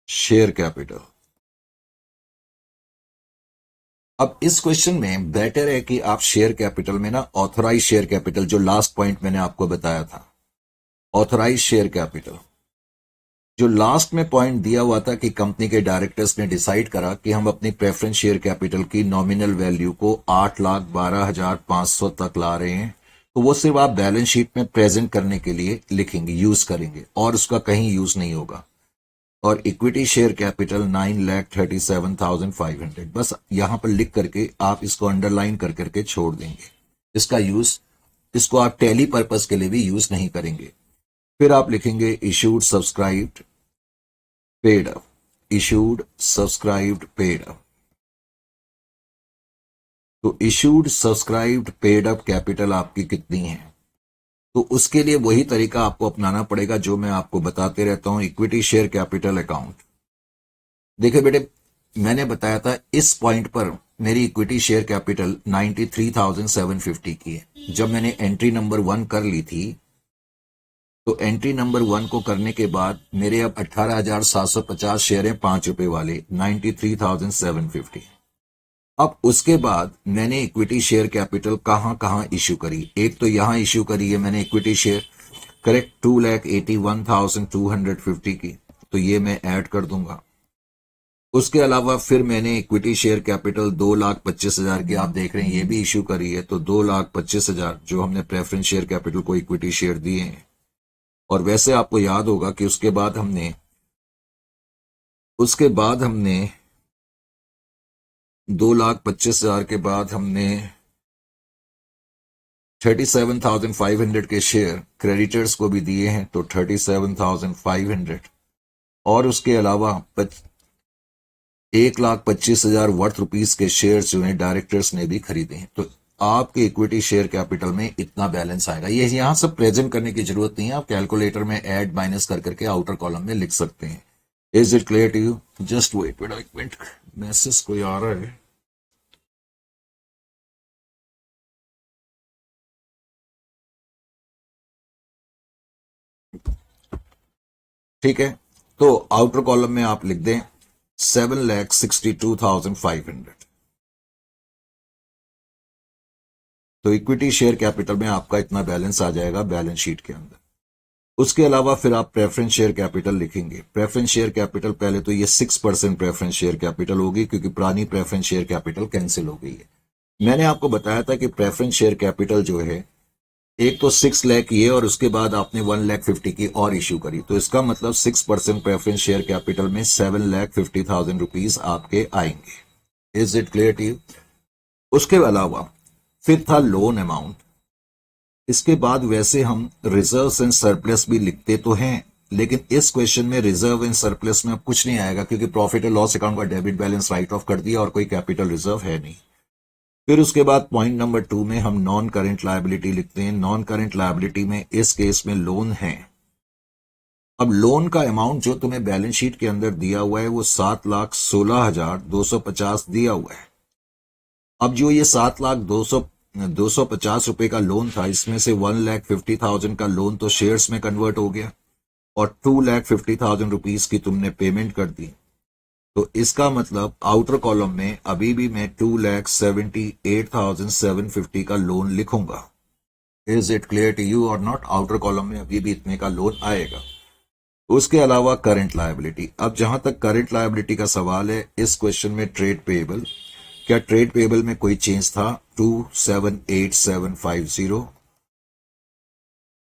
शेयर कैपिटल। अब इस क्वेश्चन में बेटर है कि आप शेयर कैपिटल में ना ऑथराइज शेयर कैपिटल, जो लास्ट पॉइंट मैंने आपको बताया था, ऑथराइज शेयर कैपिटल, जो लास्ट में पॉइंट दिया हुआ था कि कंपनी के डायरेक्टर्स ने डिसाइड करा कि हम अपनी प्रेफरेंस शेयर कैपिटल की नॉमिनल वैल्यू को 8,12,500 तक ला रहे हैं, तो वो सिर्फ आप बैलेंस शीट में प्रेजेंट करने के लिए लिखेंगे, यूज करेंगे, और उसका कहीं यूज नहीं होगा। और इक्विटी शेयर कैपिटल 9,37,500, बस यहां पर लिख करके आप इसको अंडरलाइन कर करके छोड़ देंगे। इसका यूज, इसको आप टैली पर्पस के लिए भी यूज नहीं करेंगे। फिर आप लिखेंगे issued subscribed paid up, issued subscribed paid up. तो issued subscribed paid up capital आपकी कितनी है, तो उसके लिए वही तरीका आपको अपनाना पड़ेगा जो मैं आपको बताते रहता हूं, इक्विटी शेयर कैपिटल अकाउंट। देखिए बेटे, मैंने बताया था इस पॉइंट पर मेरी इक्विटी शेयर कैपिटल 93,750 की है। जब मैंने एंट्री नंबर 1 कर ली थी, तो एंट्री नंबर 1 को करने के बाद मेरे अब 18,750 शेयर हैं 5 रुपए वाले, 93,750। अब उसके बाद मैंने इक्विटी शेयर कैपिटल कहां कहां इश्यू करी। एक तो यहां इश्यू करी है मैंने इक्विटी शेयर, करेक्ट, 2,81,250 की, तो ये मैं ऐड कर दूंगा। उसके अलावा फिर मैंने इक्विटी शेयर कैपिटल 2,25,000 की आप देख रहे हैं ये भी इश्यू करी है, तो 2,25,000 जो हमने प्रेफरेंस शेयर कैपिटल को इक्विटी शेयर दिए हैं। और वैसे आपको याद होगा कि उसके बाद हमने 2,25,000 के बाद हमने 37,500 के शेयर क्रेडिटर्स को भी दिए हैं, तो 37,500, और उसके अलावा 1,25,000 वर्थ रुपीस के शेयर जो हैं डायरेक्टर्स ने भी खरीदे हैं। तो आपके इक्विटी शेयर कैपिटल में इतना बैलेंस आएगा। ये यहां सब प्रेजेंट करने की जरूरत नहीं है, आप कैलकुलेटर में ऐड माइनस कर करके आउटर कॉलम में लिख सकते हैं। Is it clear to you? Just wait एक मिनट, मैसेज कोई आ रहा है। ठीक है, तो आउटर कॉलम में आप लिख दें 7,62,500। तो इक्विटी शेयर कैपिटल में आपका इतना बैलेंस आ जाएगा बैलेंस शीट के अंदर। उसके अलावा फिर आप प्रेफरेंस शेयर कैपिटल लिखेंगे। प्रेफरेंस शेयर कैपिटल पहले तो ये 6% प्रेफरेंस शेयर कैपिटल होगी, क्योंकि पुरानी प्रेफरेंस शेयर कैपिटल कैंसिल हो गई है। मैंने आपको बताया था कि प्रेफरेंस शेयर कैपिटल जो है, एक तो 6 लाख ये, और उसके बाद आपने 1,50,000 की और इश्यू करी, तो इसका मतलब 6% प्रेफरेंस शेयर कैपिटल में 7,50,000 रुपीज आपके आएंगे। Is it clear to you? उसके अलावा फिर था लोन अमाउंट। इसके बाद वैसे हम रिजर्व एंड सरप्लस भी लिखते तो हैं, लेकिन इस क्वेश्चन में रिजर्व एंड सरप्लस में अब कुछ नहीं आएगा, क्योंकि प्रॉफिट एंड लॉस अकाउंट का डेबिट बैलेंस राइट ऑफ कर दिया और कोई कैपिटल रिजर्व है नहीं। फिर उसके बाद पॉइंट नंबर 2 में हम नॉन करेंट लायबिलिटी लिखते हैं। नॉन करेंट लायबिलिटी में इस केस में लोन है। अब लोन का अमाउंट जो तुम्हें बैलेंस शीट के अंदर दिया हुआ है वो 7,16,250 दिया हुआ है। अब जो ये 7,250 रुपए का लोन था, इसमें से 1,50,000 का लोन तो शेयर्स में कन्वर्ट हो गया और 2,50,000 रुपीज की तुमने पेमेंट कर दी। तो इसका मतलब आउटर कॉलम में अभी भी मैं 2,78,750 का लोन लिखूंगा। Is it clear to you और नॉट? आउटर कॉलम में अभी भी इतने का लोन आएगा। उसके अलावा करंट लायबिलिटी। अब जहां तक करंट लायबिलिटी का सवाल है, इस क्वेश्चन में ट्रेड पेएबल, क्या ट्रेड पेएबल में कोई चेंज था? 2,78,750,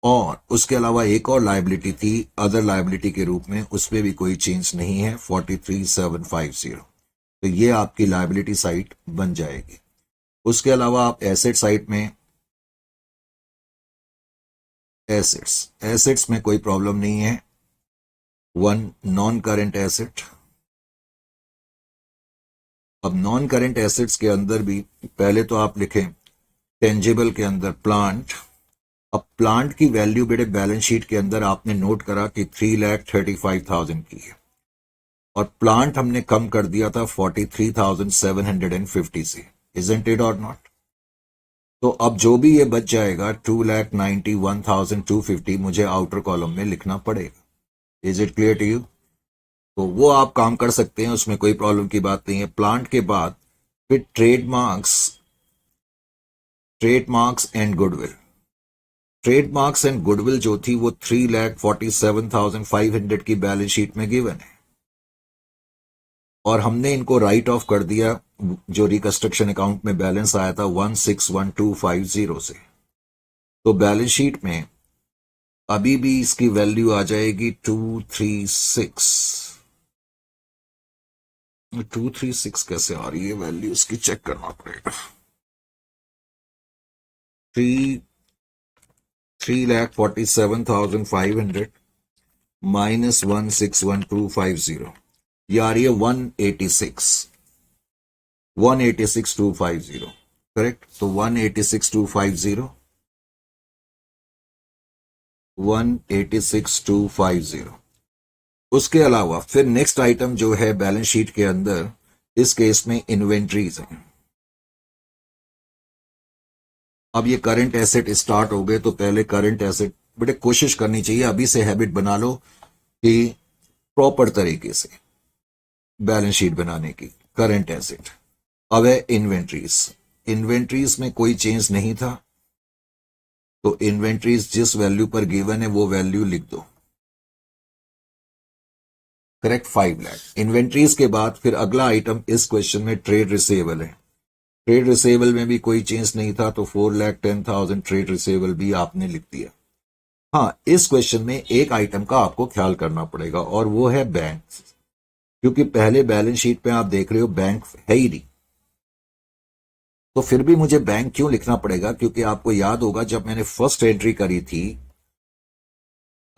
और उसके अलावा एक और लायबिलिटी थी अदर लायबिलिटी के रूप में, उसमें भी कोई चेंज नहीं है, 43,750। तो ये आपकी लायबिलिटी साइड बन जाएगी। उसके अलावा आप एसेट साइड में, एसेट्स में कोई प्रॉब्लम नहीं है। 1 नॉन करंट एसेट। अब नॉन करंट एसेट्स के अंदर भी पहले तो आप लिखें टेंजिबल के अंदर प्लांट। अब प्लांट की वैल्यू बेटे बैलेंस शीट के अंदर आपने नोट करा कि 3,35,000 की है, और प्लांट हमने कम कर दिया था 43,750 से। इजंट इट और नॉट? तो अब जो भी ये बच जाएगा 2,91,250 मुझे आउटर कॉलम में लिखना पड़ेगा। Is it clear to you? तो वो आप काम कर सकते हैं, उसमें कोई प्रॉब्लम की बात नहीं है। प्लांट के बाद फिर trademarks and goodwill. Trademarks and goodwill जो थी वो 3,47,500 की बैलेंस शीट में गिवन है, और हमने इनको राइट ऑफ कर दिया जो रिकंस्ट्रक्शन अकाउंट में बैलेंस आया था 161,250 से। तो बैलेंस शीट में अभी भी इसकी वैल्यू आ जाएगी 236 कैसे आ रही है वैल्यू, इसकी चेक करना पड़ेगा। 3,47,500 माइनस 161,250, ये आ रही है 186,250। करेक्ट? तो 186,250। उसके अलावा फिर नेक्स्ट आइटम जो है बैलेंस शीट के अंदर, इस केस में इन्वेंट्रीज है। अब ये करंट एसेट स्टार्ट हो गए, तो पहले करंट एसेट बेटे कोशिश करनी चाहिए, अभी से हैबिट बना लो कि प्रॉपर तरीके से बैलेंस शीट बनाने की। Current asset. अब है इन्वेंट्रीज में कोई चेंज नहीं था, तो इन्वेंट्रीज जिस वैल्यू पर गिवन है वो वैल्यू लिख दो। करेक्ट? 5 लाख। इन्वेंट्रीज के बाद फिर अगला आइटम इस क्वेश्चन में ट्रेड रिसेवेबल है। ट्रेड रिसेवेबल में भी कोई चेंज नहीं था, तो 4,10,000 ट्रेड रिसेवेबल भी आपने लिख दिया। हाँ, इस क्वेश्चन में एक आइटम का आपको ख्याल करना पड़ेगा, और वो है बैंक, क्योंकि पहले बैलेंस शीट पे आप देख रहे हो बैंक है ही नहीं, तो फिर भी मुझे बैंक क्यों लिखना पड़ेगा, क्योंकि आपको याद होगा जब मैंने फर्स्ट एंट्री करी थी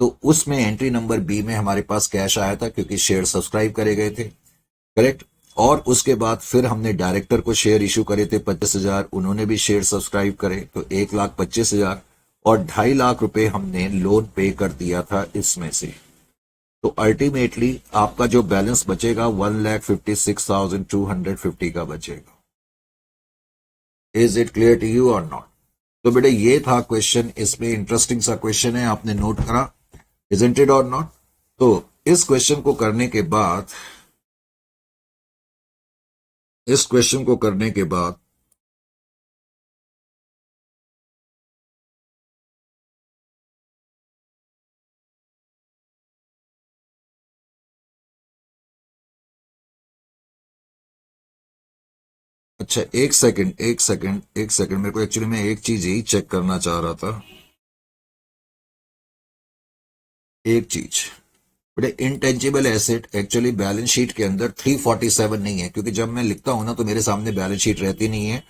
तो उसमें एंट्री नंबर बी में हमारे पास कैश आया था क्योंकि शेयर सब्सक्राइब करे गए थे, करेक्ट। और उसके बाद फिर हमने डायरेक्टर को शेयर इशू करे थे 25,000, उन्होंने भी शेयर सब्सक्राइब करे तो 1,25,000 और 2.5 लाख रुपए हमने लोन पे कर दिया था इसमें से। तो अल्टीमेटली आपका जो बैलेंस बचेगा 1,56,250 का बचेगा। Is it clear to you और नॉट? तो बेटे ये था क्वेश्चन, इसमें इंटरेस्टिंग सा क्वेश्चन है, आपने नोट करा, इजंट इट और नॉट? तो इस क्वेश्चन को करने के बाद अच्छा एक सेकंड मेरे को एक्चुअली मैं एक चीज ही चेक करना चाह रहा था, एक चीज बेटे। Intangible asset actually balance sheet के अंदर 347 नहीं है, क्योंकि जब मैं लिखता हूं ना तो मेरे सामने बैलेंस शीट रहती नहीं है,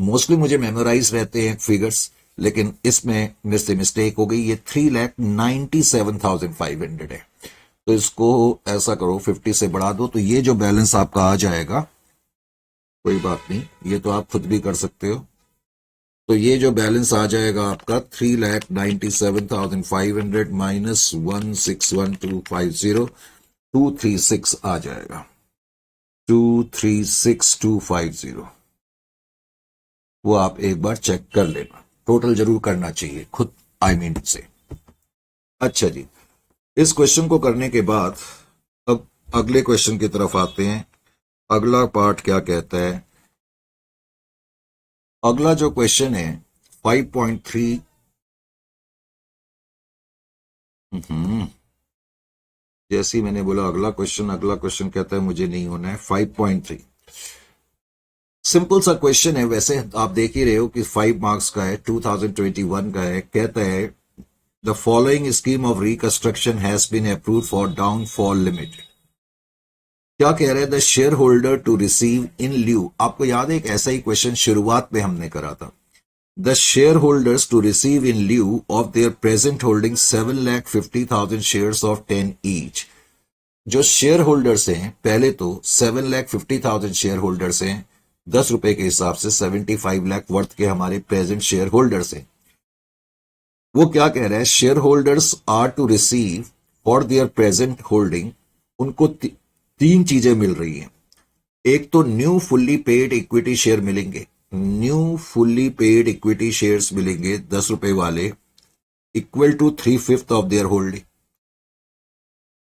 मोस्टली मुझे मेमोराइज रहते हैं फिगर्स, लेकिन इसमें मेरे से मिस्टेक हो गई, ये 3,97,500 है। तो इसको ऐसा करो 50 से बढ़ा दो, तो ये जो बैलेंस आपका आ जाएगा, कोई बात नहीं, ये तो आप खुद भी कर सकते हो, तो ये जो बैलेंस आ जाएगा आपका 3,97,500 माइनस 161,250, 236 आ जाएगा, 236,250। वो आप एक बार चेक कर लेना, टोटल जरूर करना चाहिए खुद, आई मीन से। अच्छा जी, इस क्वेश्चन को करने के बाद अब अगले क्वेश्चन की तरफ आते हैं। अगला पार्ट क्या कहता है? अगला जो क्वेश्चन है 5.3, जैसे ही मैंने बोला अगला क्वेश्चन कहता है मुझे नहीं होना है। 5.3 सिंपल सा क्वेश्चन है, वैसे आप देख ही रहे हो कि 5 मार्क्स का है, 2021 का है। कहता है the following scheme of reconstruction has been approved for Downfall limited. क्या कह रहे हैं? The share holder to receive in lieu, आपको याद है एक ऐसा ही क्वेश्चन शुरुआत में हमने करा था, the share holders to receive in lieu of their present holding 7,50,000 shares of 10 each. जो शेयर होल्डर्स हैं, पहले तो 7,50,000 शेयर होल्डर्स हैं, 10 रुपए के हिसाब से 75 लाख वर्थ के हमारे प्रेजेंट शेयर होल्डर्स हैं। वो क्या कह रहा है? Share holders are to receive for their present holding, उनको तीन चीजें मिल रही हैं। एक तो new fully paid equity share मिलेंगे, new fully paid equity shares मिलेंगे 10 रुपए वाले, equal to 3/5 of their holding.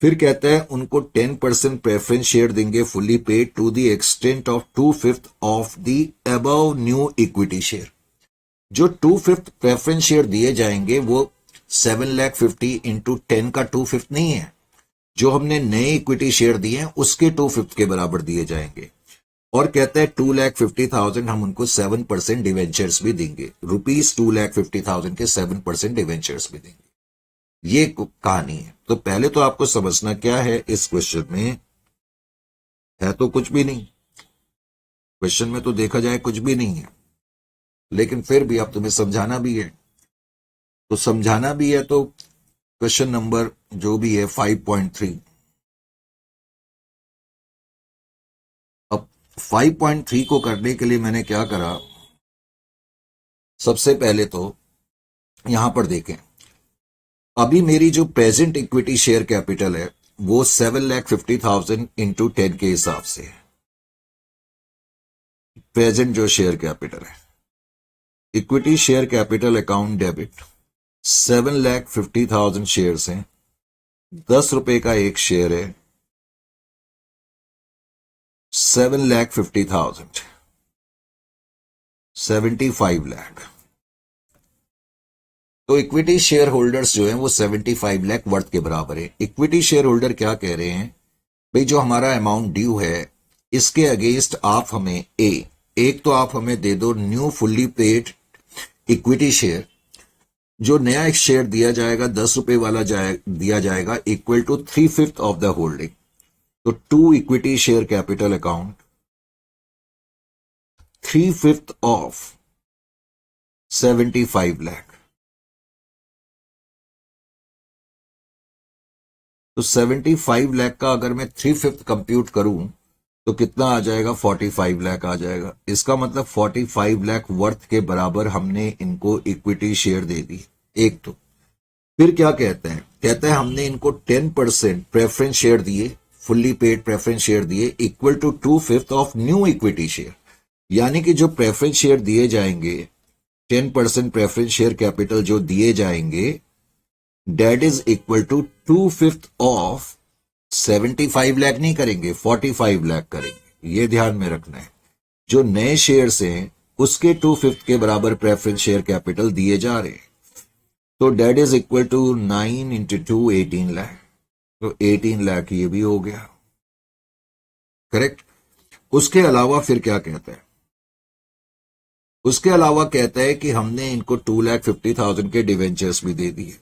फिर कहता है उनको 10% प्रेफरेंस शेयर देंगे fully paid to the extent of 2/5 of the above new equity share. जो 2/5 प्रेफरेंस शेयर दिए जाएंगे वो 7,50,000 इंटू 10 का 2/5 नहीं है, जो हमने नए इक्विटी शेयर दिए हैं उसके 2/5 के बराबर दिए जाएंगे। और कहता है 2,50,000 हम उनको 7% डिवेंचर्स भी देंगे, रुपीज 2,50,000 के 7% डिवेंचर्स भी देंगे। ये कहानी है। तो पहले तो आपको समझना क्या है इस क्वेश्चन में, है तो कुछ भी नहीं, क्वेश्चन में तो देखा जाए कुछ भी नहीं है, लेकिन फिर भी अब तुम्हें समझाना भी है, तो समझाना भी है तो क्वेश्चन नंबर जो भी है 5.3। अब 5.3 को करने के लिए मैंने क्या करा, सबसे पहले तो यहां पर देखें, अभी मेरी जो प्रेजेंट इक्विटी शेयर कैपिटल है वो 7,50,000 इंटू 10 के हिसाब से है। प्रेजेंट जो शेयर कैपिटल है, equity share capital account debit 7,50,000 shares हैं, 10 रुपए का एक शेयर है, 7,50,000, 75 लाख। तो इक्विटी शेयर होल्डर्स जो हैं वो 75 लाख वर्थ के बराबर है। इक्विटी शेयर होल्डर क्या कह रहे हैं, भाई जो हमारा अमाउंट ड्यू है इसके अगेंस्ट आप हमें एक तो आप हमें दे दो new fully paid equity share, जो नया एक शेयर दिया जाएगा 10 रुपए वाला दिया जाएगा equal to 3/5 of the holding. तो 2 equity share capital account 3/5 of 75 lakh. तो 75 लाख का अगर मैं 3/5 कंप्यूट करूं तो कितना आ जाएगा? 45 लाख आ जाएगा। इसका मतलब 45 लाख वर्थ के बराबर हमने इनको इक्विटी शेयर दे दी। एक तो फिर क्या कहता है? कहता है हमने इनको 10% प्रेफरेंस शेयर दिए, फुल्ली पेड प्रेफरेंस शेयर दिए, equal to 2/5 of new equity share. यानी कि जो प्रेफरेंस शेयर दिए जाएंगे, 10% प्रेफरेंस शेयर कैपिटल जो दिए जाएंगे, debt is equal to 2/5 of 75 lakh नहीं करेंगे, 45 लाख करेंगे। ये ध्यान में रखना है। जो नए शेयर्स हैं उसके 2/5 के बराबर प्रेफरेंस शेयर कैपिटल दिए जा रहे हैं। तो debt is equal to 9 into 2 18 lakh. तो 18 लाख ये भी हो गया, करेक्ट। उसके अलावा फिर क्या कहता है? उसके अलावा कहता है कि हमने इनको 2,50,000 के डिवेंचर्स भी दे दिए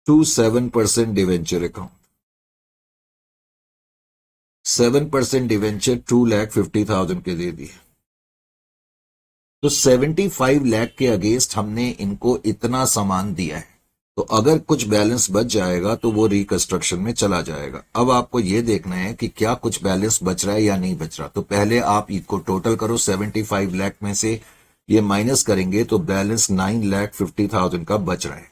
टू 7% डिवेंचर अकाउंट। 7% डिवेंचर 2,50,000 के दे दिए। तो 75 लाख के अगेंस्ट हमने इनको इतना सामान दिया है। तो अगर कुछ बैलेंस बच जाएगा तो वो रिकंस्ट्रक्शन में चला जाएगा। अब आपको ये देखना है कि क्या कुछ बैलेंस बच रहा है या नहीं बच रहा। तो पहले आप इसको टोटल करो, 75 लाख में से ये माइनस करेंगे तो बैलेंस 9,50,000 का बच रहा है।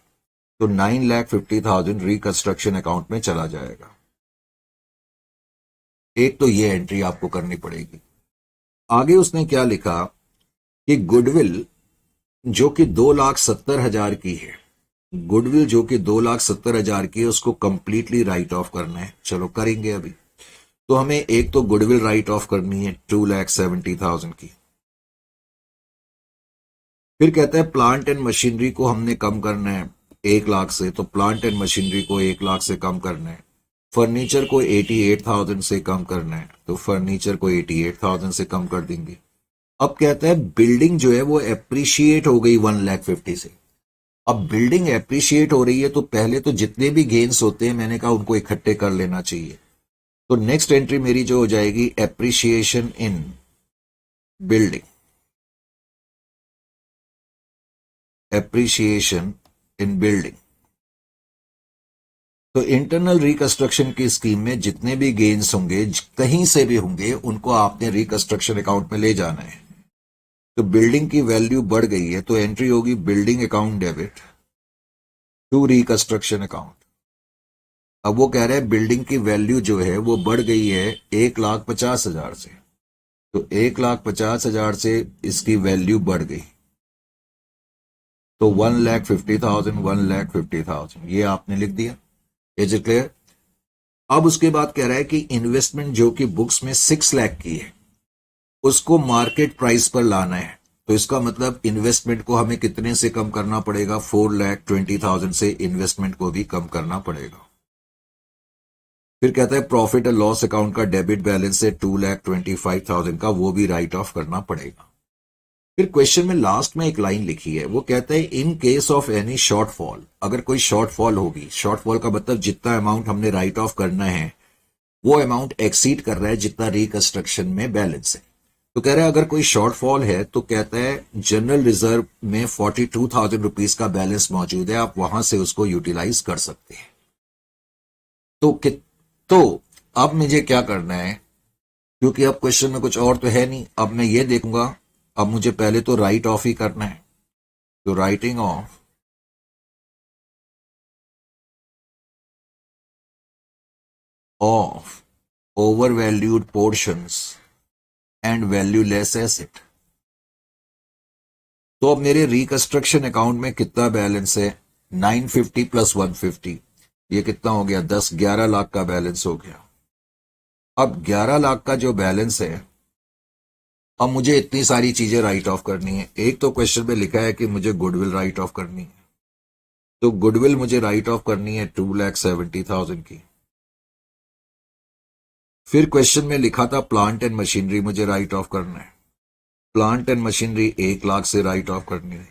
तो 9,50,000 रिकंस्ट्रक्शन अकाउंट में चला जाएगा। एक तो ये एंट्री आपको करनी पड़ेगी। आगे उसने क्या लिखा कि गुडविल जो कि 2,70,000 की है, गुडविल जो कि 2,70,000 की है, उसको कंप्लीटली राइट ऑफ करना है। चलो करेंगे अभी। तो हमें एक तो गुडविल राइट ऑफ करनी है 2,70,000 की। फिर कहता है प्लांट एंड मशीनरी को हमने कम करना है 1 लाख से। तो प्लांट एंड मशीनरी को 1 लाख से कम करना है। फर्नीचर को 88,000 से कम करना है। तो फर्नीचर को 88,000 से कम कर देंगे। अब कहता है बिल्डिंग जो है वो एप्रिशिएट हो गई 1,50,000 से। अब बिल्डिंग एप्रिशिएट हो रही है तो पहले तो जितने भी गेन्स होते हैं मैंने कहा उनको इकट्ठे कर लेना चाहिए। तो नेक्स्ट एंट्री मेरी जो हो जाएगी एप्रिशिएशन इन बिल्डिंग, एप्रिशिएशन इन बिल्डिंग। तो इंटरनल रिकंस्ट्रक्शन की स्कीम में जितने भी गेन्स होंगे कहीं से भी होंगे उनको आपने रिकंस्ट्रक्शन अकाउंट में ले जाना है। तो बिल्डिंग की वैल्यू बढ़ गई है तो एंट्री होगी building account debit to reconstruction account. अब वो कह रहे हैं बिल्डिंग की वैल्यू जो है वो बढ़ गई है 1,50,000 से। तो 1,50,000 से इसकी वैल्यू बढ़ गई। तो 1,50,000 1,50,000 ये आपने लिख दिया। Is it clear? अब उसके बाद कह रहा है कि इन्वेस्टमेंट जो कि बुक्स में 6 लाख की है उसको मार्केट प्राइस पर लाना है। तो इसका मतलब इन्वेस्टमेंट को हमें कितने से कम करना पड़ेगा? 4,20,000 से इन्वेस्टमेंट को भी कम करना पड़ेगा। फिर कहता है प्रॉफिट एंड लॉस अकाउंट का डेबिट बैलेंस है 2,25,000 का, वो भी राइट ऑफ करना पड़ेगा। फिर क्वेश्चन में लास्ट में एक लाइन लिखी है, वो कहता है in case of any shortfall, अगर कोई शॉर्टफॉल होगी, शॉर्टफॉल का मतलब जितना अमाउंट हमने राइट ऑफ करना है वो अमाउंट एक्सीड कर रहा है जितना रिकंस्ट्रक्शन में बैलेंस है। तो कह रहा है अगर कोई शॉर्टफॉल है तो कहता है जनरल रिजर्व में 42,000 रुपीज का बैलेंस मौजूद है, आप वहां से उसको यूटिलाइज कर सकते हैं। तो अब मुझे क्या करना है, क्योंकि अब क्वेश्चन में कुछ और तो है नहीं, अब मैं ये देखूंगा। अब मुझे पहले तो राइट ऑफ ही करना है। तो writing of over valued portions and valueless asset. तो अब मेरे रिकंस्ट्रक्शन अकाउंट में कितना बैलेंस है? 950 प्लस 150, ये कितना हो गया? 11 लाख का बैलेंस हो गया। अब 11 लाख का जो बैलेंस है, अब मुझे इतनी सारी चीजें राइट ऑफ करनी है। एक तो क्वेश्चन में लिखा है कि मुझे गुडविल राइट ऑफ करनी है, तो गुडविल मुझे राइट ऑफ करनी है 2,70,000 की। फिर क्वेश्चन में लिखा था प्लांट एंड मशीनरी मुझे राइट ऑफ करना है, प्लांट एंड मशीनरी 1 लाख से राइट ऑफ करनी है।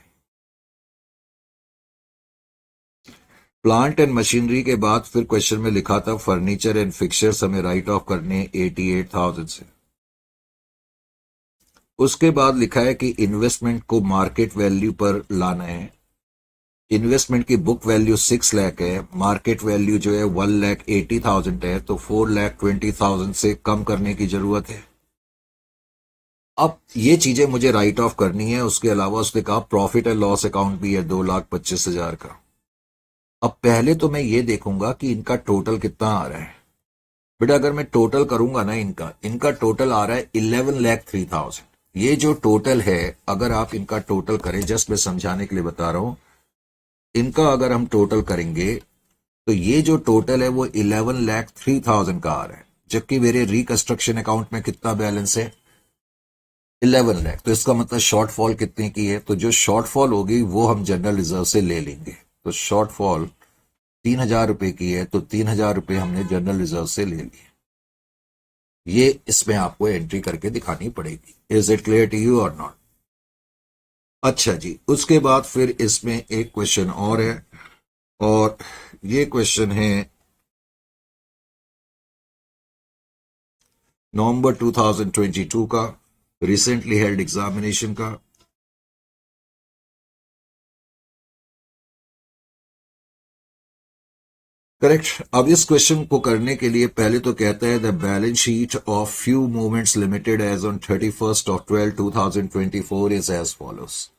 प्लांट एंड मशीनरी के बाद फिर क्वेश्चन में लिखा था फर्नीचर एंड फिक्चर्स हमें राइट ऑफ करने 88,000 से। उसके बाद लिखा है कि इन्वेस्टमेंट को मार्केट वैल्यू पर लाना है। इन्वेस्टमेंट की बुक वैल्यू 6 लाख है, मार्केट वैल्यू जो है 1,80,000 है, तो 4,20,000 से कम करने की जरूरत है। अब ये चीजें मुझे राइट ऑफ करनी है। उसके अलावा उसने कहा प्रॉफिट एंड लॉस अकाउंट भी है 2,25,000 का। अब पहले तो मैं ये देखूंगा कि इनका टोटल कितना आ रहा है। बेटा अगर मैं टोटल करूंगा ना, इनका इनका टोटल आ रहा है 11,03,000। ये जो टोटल है, अगर आप इनका टोटल करें, जस्ट मैं समझाने के लिए बता रहा हूं, इनका अगर हम टोटल करेंगे तो ये जो टोटल है वो 11,03,000 का आ रहा है, जबकि मेरे रिकंस्ट्रक्शन अकाउंट में कितना बैलेंस है, 11 लाख। तो इसका मतलब शॉर्टफॉल कितने की है, तो जो शॉर्टफॉल होगी वो हम जनरल रिजर्व से ले लेंगे। तो शॉर्टफॉल 3,000 रुपए की है, तो 3,000 रुपए हमने जनरल रिजर्व से ले लिए। ये इसमें आपको एंट्री करके दिखानी पड़ेगी। Is it clear to you और नॉट? अच्छा जी, उसके बाद फिर इसमें एक क्वेश्चन और है, और ये क्वेश्चन है नवंबर 2022 का, रिसेंटली हेल्ड एग्जामिनेशन का। करेक्ट। अब इस क्वेश्चन को करने के लिए पहले तो कहता है the balance sheet of few movements limited as on 31 of 12 2024 is as follows.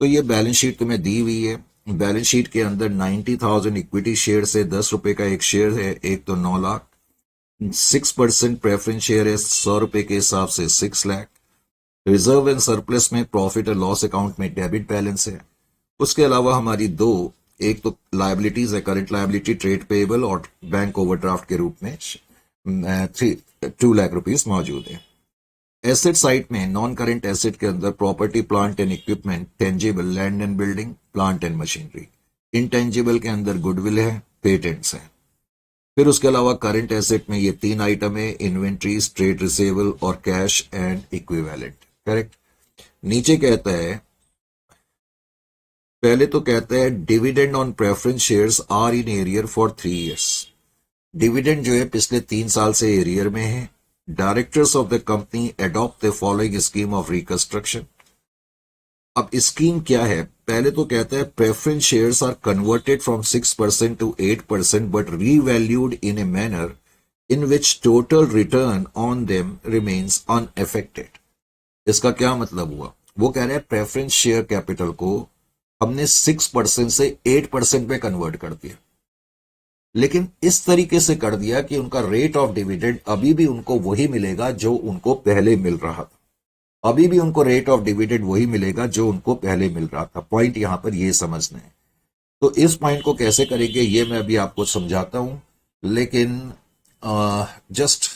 तो ये बैलेंस शीट तुम्हें दी हुई है। बैलेंस शीट के अंदर 90,000 इक्विटी शेयर से 10 रुपए का एक शेयर है, एक तो 9 लाख। 6% प्रेफरेंस शेयर है, 100 रुपए के हिसाब से 6 लाख। रिजर्व एंड सरप्लस में प्रॉफिट और लॉस अकाउंट में डेबिट बैलेंस है। उसके अलावा हमारी दो, एक तो लायबिलिटीज है, करंट लायबिलिटी ट्रेड पेएबल और बैंक ओवरड्राफ्ट के रूप में 2 लाख रुपीज मौजूद है। एसेट साइड में नॉन करेंट एसेट के अंदर property plant and equipment, tangible land and building, plant and machinery. Intangible के अंदर गुडविल है, पेटेंट्स है। फिर उसके अलावा करंट एसेट में ये 3 आइटम है, इन्वेंट्रीज, ट्रेड रिसेबल और कैश एंड इक्विवेलेंट। करेक्ट। नीचे कहता है, पहले तो कहता है dividend on preference shares are in arrear for 3 years. Dividend जो है पिछले 3 साल से एरियर में है। Directors of the company adopt the following scheme of reconstruction. अब स्कीम क्या है, पहले तो कहता है preference shares are converted from 6% to 8% but revalued in a manner in which total return on them remains unaffected. इसका क्या मतलब हुआ, वो कह रहे हैं प्रेफरेंस शेयर कैपिटल को हमने 6% से 8% में कन्वर्ट कर दिया, लेकिन इस तरीके से कर दिया कि उनका रेट ऑफ डिविडेंड अभी भी उनको वही मिलेगा जो उनको पहले मिल रहा था। अभी भी उनको रेट ऑफ डिविडेंड वही मिलेगा जो उनको पहले मिल रहा था। पॉइंट यहां पर ये समझना है। तो इस पॉइंट को कैसे करेंगे ये मैं अभी आपको समझाता हूं, लेकिन जस्ट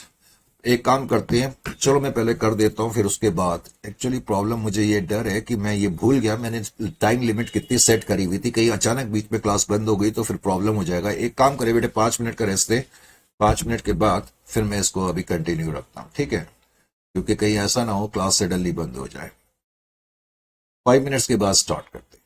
एक काम करते हैं, चलो मैं पहले कर देता हूं, फिर उसके बाद एक्चुअली प्रॉब्लम मुझे ये डर है कि मैं ये भूल गया, मैंने टाइम लिमिट कितनी सेट करी हुई थी, कहीं अचानक बीच में क्लास बंद हो गई तो फिर प्रॉब्लम हो जाएगा। एक काम करे बेटे, 5 मिनट का रेस्ट दे, 5 मिनट के बाद फिर मैं इसको अभी कंटिन्यू रखता हूँ, ठीक है? क्योंकि कहीं ऐसा ना हो क्लास सडनली बंद हो जाए। 5 मिनट्स के बाद स्टार्ट करते हैं।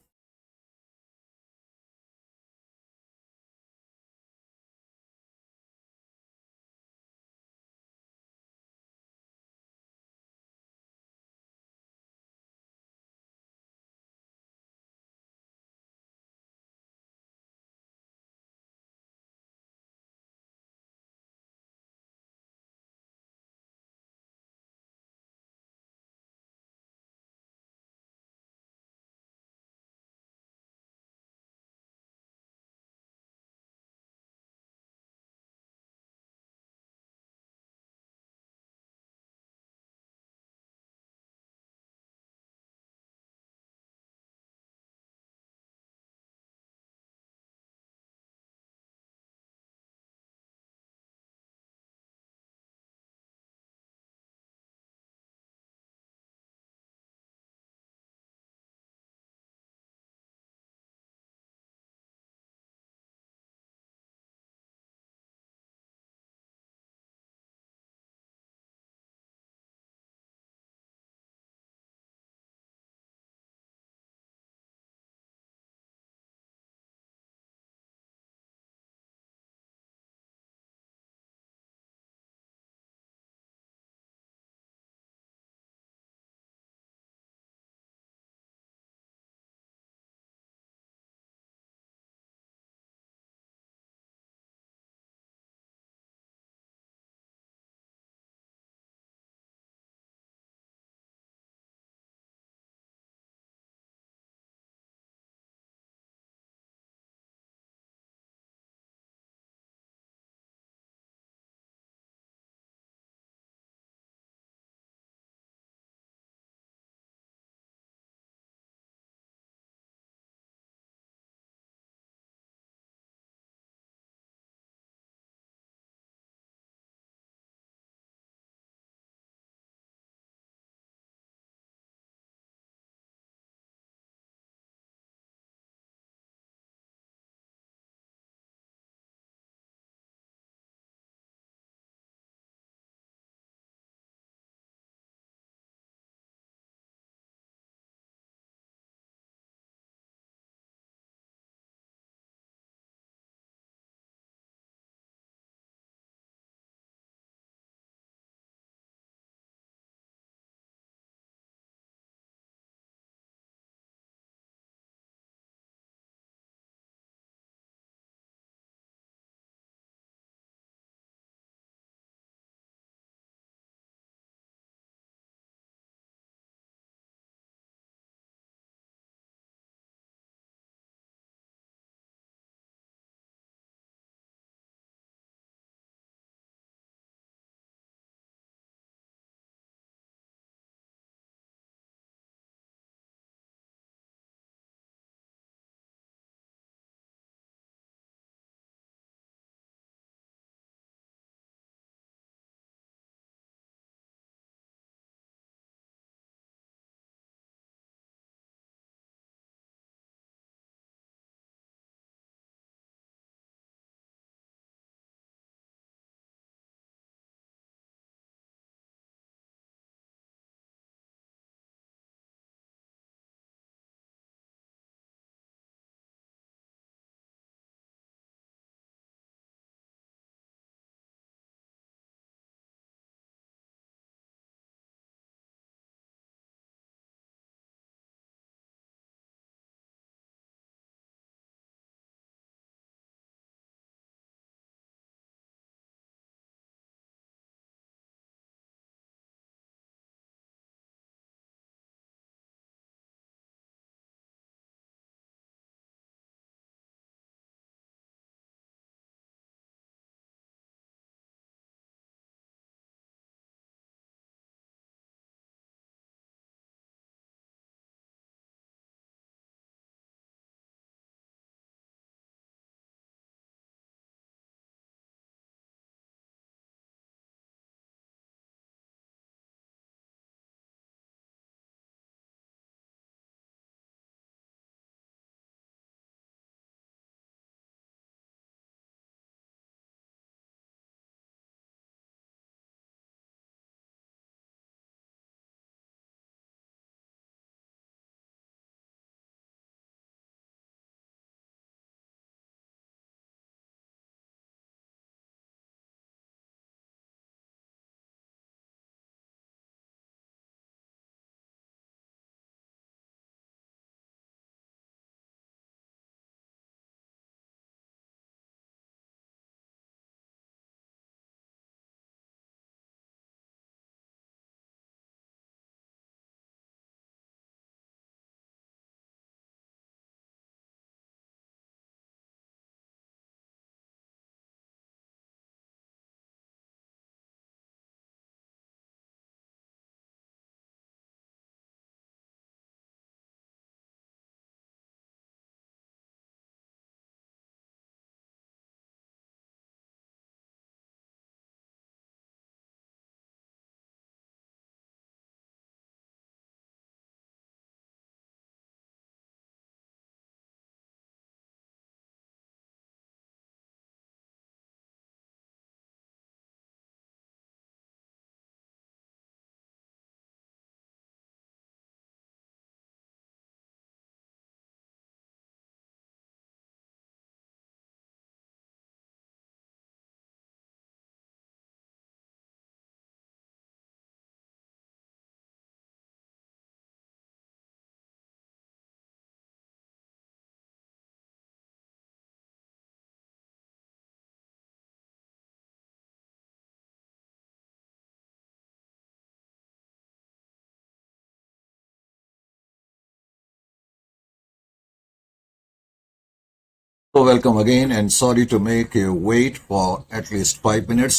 So welcome again and sorry to make you wait for at least 5 minutes.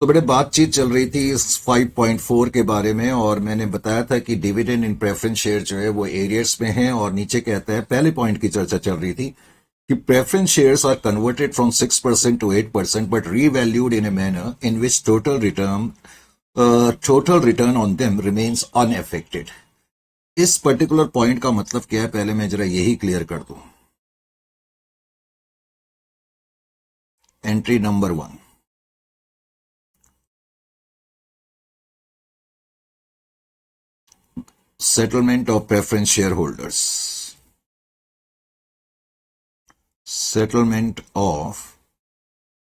तो बड़े बातचीत चल रही थी इस 5.4 के बारे में और मैंने बताया था कि डिविडेंड इन प्रेफरेंस शेयर जो है वो एरियर्स में है और नीचे कहता है पहले पॉइंट की चर्चा चल रही थी कि preference shares are converted from 6% to 8% but revalued in a manner in which total return on them remains unaffected. इस पर्टिकुलर पॉइंट का मतलब क्या है, पहले मैं जरा यही क्लियर कर दूं। Entry number 1, settlement of preference shareholders. Settlement of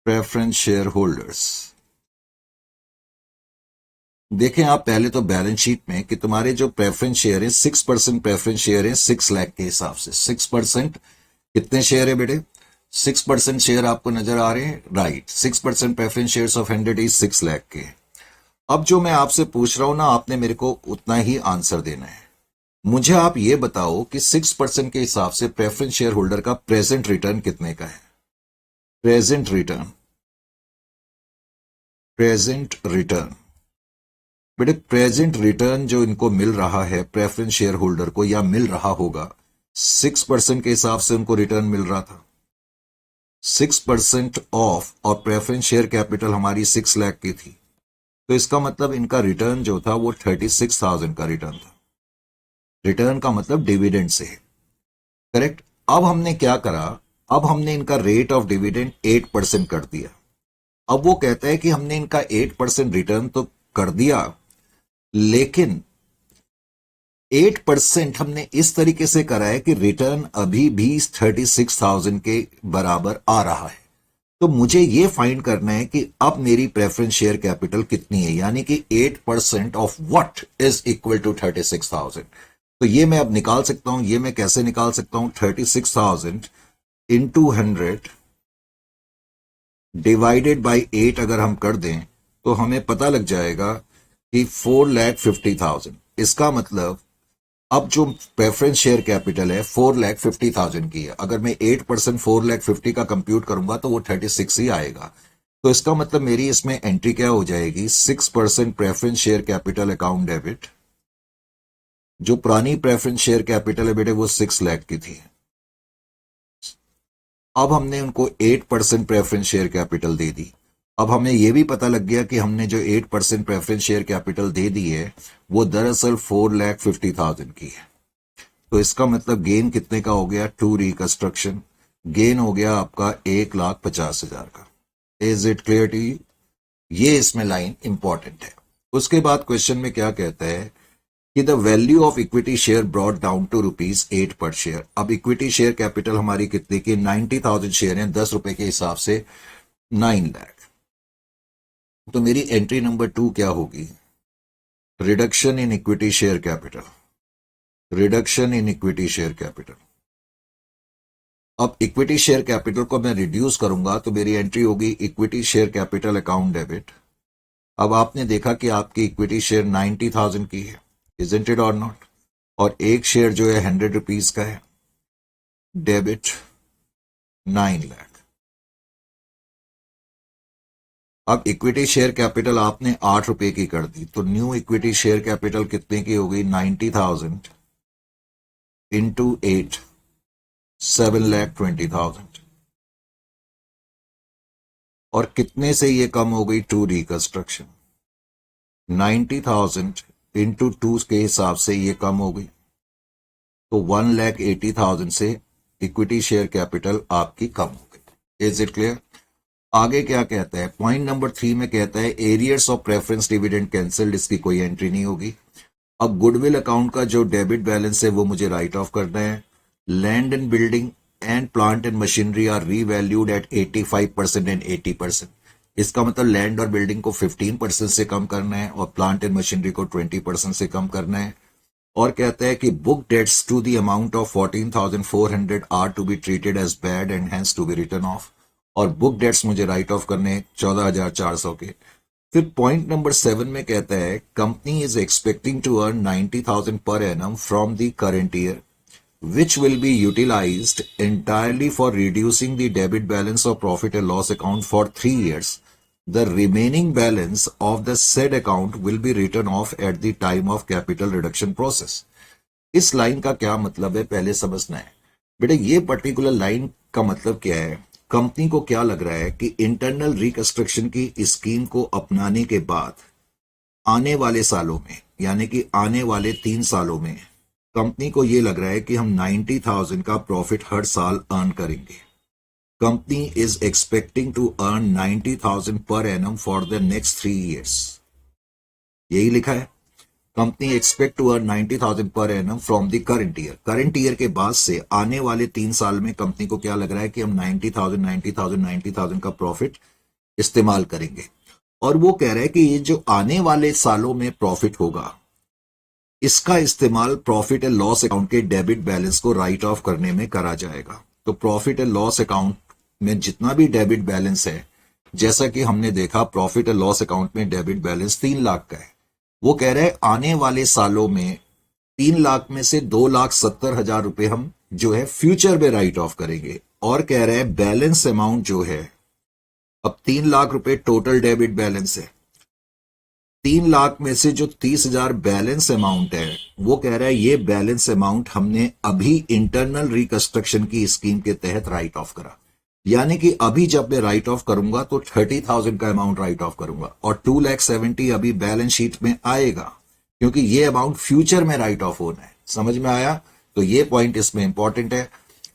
preference shareholders. देखें आप पहले तो बैलेंस शीट में कि तुम्हारे जो प्रेफरेंस शेयर है 6% प्रेफरेंस शेयर है 6 लाख के हिसाब से। 6% कितने शेयर है बेटे? 6% शेयर आपको नजर आ रहे हैं, right. 6% preference shares of 100 is 6 lakh के। अब जो मैं आपसे पूछ रहा हूं ना, आपने मेरे को उतना ही आंसर देना है। मुझे आप ये बताओ कि 6% के हिसाब से प्रेफरेंस शेयर होल्डर का प्रेजेंट रिटर्न कितने का है? प्रेजेंट रिटर्न, प्रेजेंट रिटर्न बेटे, प्रेजेंट रिटर्न जो इनको मिल रहा है प्रेफरेंस शेयर होल्डर को या मिल रहा होगा, 6% के हिसाब से उनको रिटर्न मिल रहा था। 6% ऑफ और प्रेफरेंस शेयर कैपिटल हमारी 6 लाख की थी, तो इसका मतलब इनका रिटर्न जो था वो 36,000 का रिटर्न था। रिटर्न का मतलब डिविडेंड से है, करेक्ट। अब हमने क्या करा, अब हमने इनका रेट ऑफ डिविडेंड 8% कर दिया। अब वो कहता है कि हमने इनका 8% रिटर्न तो कर दिया, लेकिन 8% हमने इस तरीके से करा है कि रिटर्न अभी भी 36,000 के बराबर आ रहा है। तो मुझे ये फाइंड करना है कि अब मेरी प्रेफरेंस शेयर कैपिटल कितनी है, यानी कि 8% of what is equal to 36,000। तो ये मैं अब निकाल सकता हूं। ये मैं कैसे निकाल सकता हूं? 36,000 इंटू 100 डिवाइडेड बाई 8 अगर हम कर दें तो हमें पता लग जाएगा कि 4,50,000। इसका मतलब अब जो प्रेफरेंस शेयर कैपिटल है 4,50,000 की है। अगर मैं 8% 4,50,000 का कंप्यूट करूंगा तो वो 36 ही आएगा। तो इसका मतलब मेरी इसमें एंट्री क्या हो जाएगी? 6% preference share capital account debit. जो पुरानी प्रेफरेंस शेयर कैपिटल है बेटे वो 6 लाख की थी। अब हमने उनको 8% प्रेफरेंस शेयर कैपिटल दे दी। अब हमें यह भी पता लग गया कि हमने जो 8% प्रेफरेंस शेयर कैपिटल दे दी है वो दरअसल 4,50,000 की है। तो इसका मतलब गेन कितने का हो गया? टू रिकंस्ट्रक्शन गेन हो गया आपका 1,50,000 का। Is it clear to you? ये इसमें लाइन इंपॉर्टेंट है। उसके बाद क्वेश्चन में क्या कहता है कि the value of equity share brought down to ₹8 पर शेयर। अब इक्विटी शेयर कैपिटल हमारी कितने की? 90,000 शेयर हैं, 10 रुपए के हिसाब से 9 लाख। तो मेरी एंट्री नंबर 2 क्या होगी? Reduction in equity share capital. Reduction in equity share capital. अब इक्विटी शेयर कैपिटल को मैं रिड्यूस करूंगा तो मेरी एंट्री होगी equity share capital account debit. अब आपने देखा कि आपकी इक्विटी शेयर 90,000 की है, इजंट इट और नॉट? और एक शेयर जो है 100 रुपीज का है, डेबिट 9 लाख। अब इक्विटी शेयर कैपिटल आपने 8 रुपए की कर दी, तो न्यू इक्विटी शेयर कैपिटल कितने की हो गई? 90,000 इंटू 8, 7,20,000। और कितने से ये कम हो गई? To reconstruction. 90,000 इंटू 2 के हिसाब से ये कम हो गई, तो 1,80,000 से इक्विटी शेयर कैपिटल आपकी कम हो गई। Is it clear? आगे क्या कहता है? पॉइंट नंबर 3 में कहता है arrears of preference dividend cancelled, इसकी कोई एंट्री नहीं होगी। अब गुडविल अकाउंट का जो डेबिट बैलेंस है वो मुझे राइट ऑफ करना है। Land and building and plant and machinery are revalued at 85% and 80%। इसका मतलब लैंड और बिल्डिंग को 15% से कम करना है और प्लांट एंड मशीनरी को 20% से कम करना है। और कहता है कि book debts to the amount of 14,400 are to be treated as bad and hence to be written off. और बुक डेट्स मुझे राइट ऑफ करने 14,400 के। फिर पॉइंट नंबर 7 में कहता है company is expecting to earn 90,000 per annum from the current year which will be utilized entirely for reducing the debit balance of profit and loss account for 3 years. The remaining balance of the said account will be written off at the time of capital reduction process. इस line का क्या मतलब है पहले समझना है बेटे। ये पर्टिकुलर लाइन का मतलब क्या है, कंपनी को क्या लग रहा है कि इंटरनल रिकंस्ट्रक्शन की स्कीम को अपनाने के बाद आने वाले सालों में, यानी कि आने वाले 3 सालों में कंपनी को ये लग रहा है कि हम 90,000 का प्रॉफिट हर साल अर्न करेंगे। Company is expecting to earn 90,000 per annum for the next 3 years। यही लिखा है, company expect to earn 90,000 per annum from the current year. Current year के बाद से आने वाले 3 साल में कंपनी को क्या लग रहा है कि हम 90,000 का प्रॉफिट इस्तेमाल करेंगे। और वो कह रहा है कि ये जो आने वाले सालों में प्रॉफिट होगा, इसका इस्तेमाल प्रॉफिट एंड लॉस अकाउंट के डेबिट बैलेंस को राइट ऑफ करने में करा जाएगा। तो प्रॉफिट एंड लॉस अकाउंट में जितना भी डेबिट बैलेंस है, जैसा कि हमने देखा प्रॉफिट एंड लॉस अकाउंट में डेबिट बैलेंस 3 लाख का है। वो कह रहे हैं आने वाले सालों में 3 लाख में से 2,70,000 रुपए हम जो है फ्यूचर में राइट ऑफ करेंगे। और कह रहे हैं बैलेंस अमाउंट जो है, अब 3 लाख रुपए टोटल डेबिट बैलेंस है, 3 लाख में से जो 30,000 बैलेंस अमाउंट है, वो कह रहा है ये बैलेंस अमाउंट हमने अभी इंटरनल रिकंस्ट्रक्शन की स्कीम के तहत राइट ऑफ करा। यानी कि अभी जब मैं राइट ऑफ करूंगा तो 30,000 का अमाउंट राइट ऑफ करूंगा और 2,70,000 अभी बैलेंस शीट में आएगा, क्योंकि ये अमाउंट फ्यूचर में राइट ऑफ होना है। समझ में आया? तो ये पॉइंट इसमें इंपॉर्टेंट है।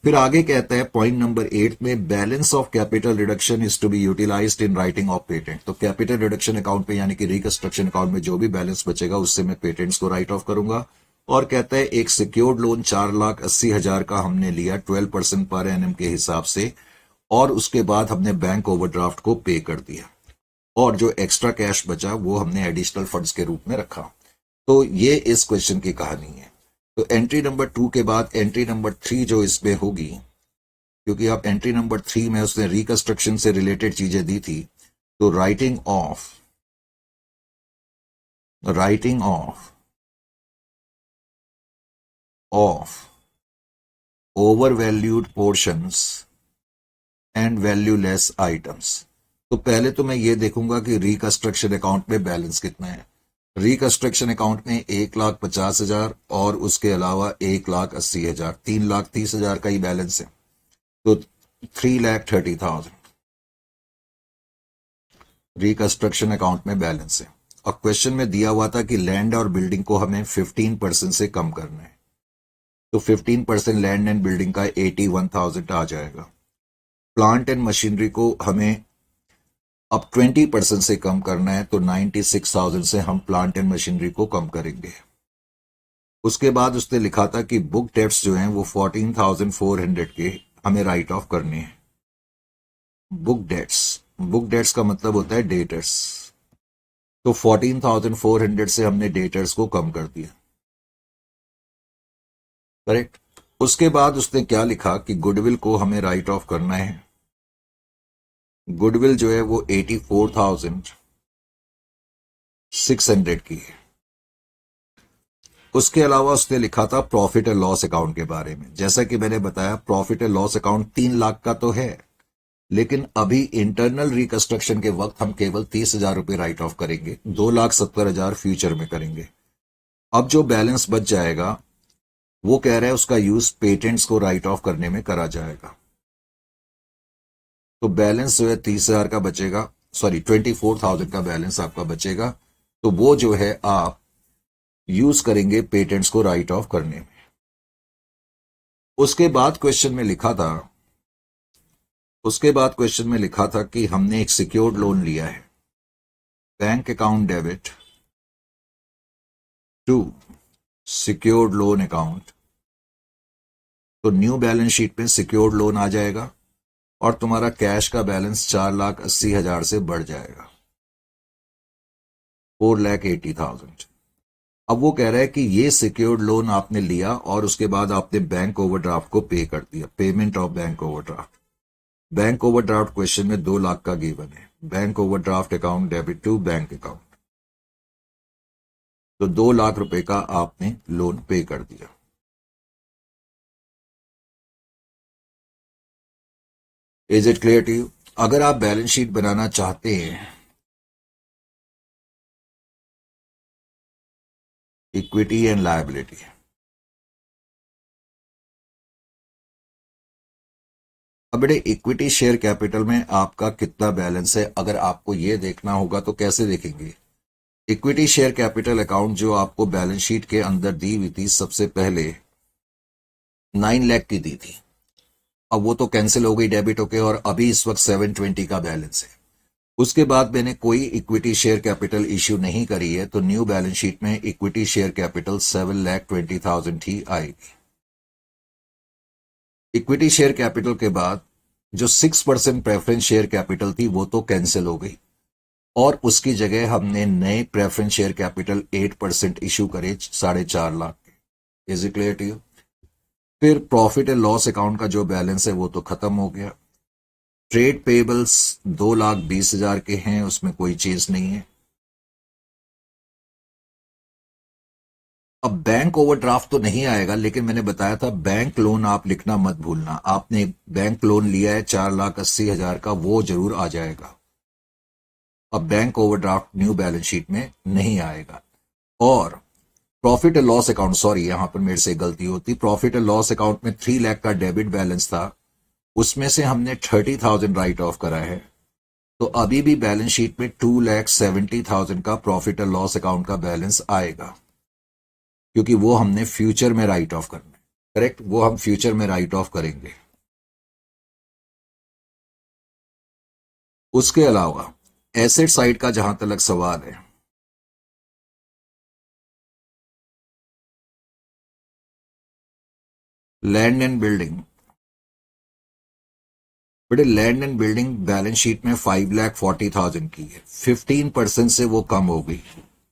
फिर आगे कहता है पॉइंट नंबर 8 में, balance of capital reduction is to be utilized in writing off patent. तो कैपिटल रिडक्शन अकाउंट में यानी कि रिकंस्ट्रक्शन अकाउंट में जो भी बैलेंस बचेगा उससे मैं पेटेंट्स को राइट ऑफ करूंगा। और कहता है एक सिक्योर्ड लोन 4,80,000 का हमने लिया 12% पर एनम के हिसाब से, और उसके बाद हमने बैंक ओवरड्राफ्ट को पे कर दिया, और जो एक्स्ट्रा कैश बचा वो हमने एडिशनल फंड्स के रूप में रखा। तो ये इस क्वेश्चन की कहानी है। तो एंट्री नंबर 2 के बाद एंट्री नंबर 3 जो इसमें होगी, क्योंकि आप एंट्री नंबर 3 में उसने रिकंस्ट्रक्शन से रिलेटेड चीजें दी थी, तो writing of over valued portions and valueless items. तो पहले तो मैं ये देखूंगा कि रिकंस्ट्रक्शन अकाउंट में बैलेंस कितना है। रिकंस्ट्रक्शन अकाउंट में 1,50,000 और उसके अलावा 1,80,000, 3,30,000 का ही बैलेंस है। तो 3,30,000 रिकंस्ट्रक्शन अकाउंट में बैलेंस है। और क्वेश्चन में दिया हुआ था कि लैंड और बिल्डिंग को हमें 15% से कम करना है। तो 15% लैंड एंड बिल्डिंग का 81,000 आ जाएगा। प्लांट एंड मशीनरी को हमें अब 20% से कम करना है, तो 96,000 से हम प्लांट एंड मशीनरी को कम करेंगे। उसके बाद उसने लिखा था कि बुक डेट्स जो हैं वो 14,400 के हमें राइट ऑफ करने हैं। बुक डेट्स का मतलब होता है डेटर्स। तो 14,400 से हमने डेटर्स को कम कर दिया, करेक्ट। उसके बाद उसने क्या लिखा कि गुडविल को हमें राइट ऑफ करना है। गुडविल जो है वो 84,600 की है। उसके अलावा उसने लिखा था प्रॉफिट एंड लॉस अकाउंट के बारे में। जैसा कि मैंने बताया profit and loss account 3 lakh का तो है, लेकिन अभी इंटरनल रिकंस्ट्रक्शन के वक्त हम केवल 30,000 रुपए राइट ऑफ करेंगे, 2,70,000 फ्यूचर में करेंगे। अब जो बैलेंस बच जाएगा वो कह रहा है उसका यूज पेटेंट्स को राइट ऑफ करने में करा जाएगा। तो बैलेंस जो है 30,000 का बचेगा, 24,000 का बैलेंस आपका बचेगा। तो वो जो है आप यूज करेंगे पेटेंट्स को राइट ऑफ करने में। उसके बाद क्वेश्चन में लिखा था कि हमने एक सिक्योर्ड लोन लिया है, bank account debit to secured loan account. तो न्यू बैलेंस शीट में सिक्योर्ड लोन आ जाएगा और तुम्हारा कैश का बैलेंस 4,80,000 से बढ़ जाएगा 4,80,000। अब वो कह रहा है कि ये सिक्योर्ड लोन आपने लिया और उसके बाद आपने बैंक ओवरड्राफ्ट को पे कर दिया, payment of bank overdraft. Bank overdraft question में 2 लाख का गिवन है। Bank overdraft account debit to bank account, तो 2 लाख रुपए का आपने लोन पे कर दिया। Is it clear to you? अगर आप बैलेंस शीट बनाना चाहते हैं, इक्विटी एंड लायबिलिटी, अब बेटे इक्विटी शेयर कैपिटल में आपका कितना बैलेंस है अगर आपको ये देखना होगा तो कैसे देखेंगे? इक्विटी शेयर कैपिटल अकाउंट जो आपको बैलेंस शीट के अंदर दी हुई थी सबसे पहले 9 लाख की दी थी, अब वो तो कैंसिल हो गई डेबिट होके और अभी इस वक्त 720 का बैलेंस है। उसके बाद मैंने कोई इक्विटी शेयर कैपिटल इश्यू नहीं करी है, तो न्यू बैलेंस शीट में इक्विटी शेयर कैपिटल 7,20,000 ही आएगी। इक्विटी शेयर कैपिटल के बाद जो 6% प्रेफरेंस शेयर कैपिटल थी वो तो कैंसिल हो गई और उसकी जगह हमने नए प्रेफरेंस शेयर कैपिटल 8% इशू करे 4.5 लाख के। Is it clear to you? फिर प्रॉफिट एंड लॉस अकाउंट का जो बैलेंस है वो तो खत्म हो गया। ट्रेड पेबल्स 2,20,000 के हैं, उसमें कोई चीज नहीं है। अब बैंक ओवरड्राफ्ट तो नहीं आएगा, लेकिन मैंने बताया था बैंक लोन आप लिखना मत भूलना। आपने बैंक लोन लिया है 4,80,000 का, वो जरूर आ जाएगा। अब bank overdraft new balance sheet में नहीं आएगा। और profit and loss account, sorry यहां पर मेरे से गलती होती, प्रॉफिट एंड लॉस अकाउंट में 3 लाख का डेबिट बैलेंस था, उसमें से हमने 30,000 राइट ऑफ करा है, तो अभी भी बैलेंस शीट में 2,70,000 का प्रॉफिट एंड लॉस अकाउंट का बैलेंस आएगा, क्योंकि वो हमने फ्यूचर में राइट ऑफ करना है। करेक्ट, वो हम फ्यूचर में राइट ऑफ करेंगे। उसके अलावा एसेट साइड का जहां तक सवाल है, लैंड एंड बिल्डिंग, बड़े land and building balance sheet में 5,40,000 की है, 15% से वो कम हो गई,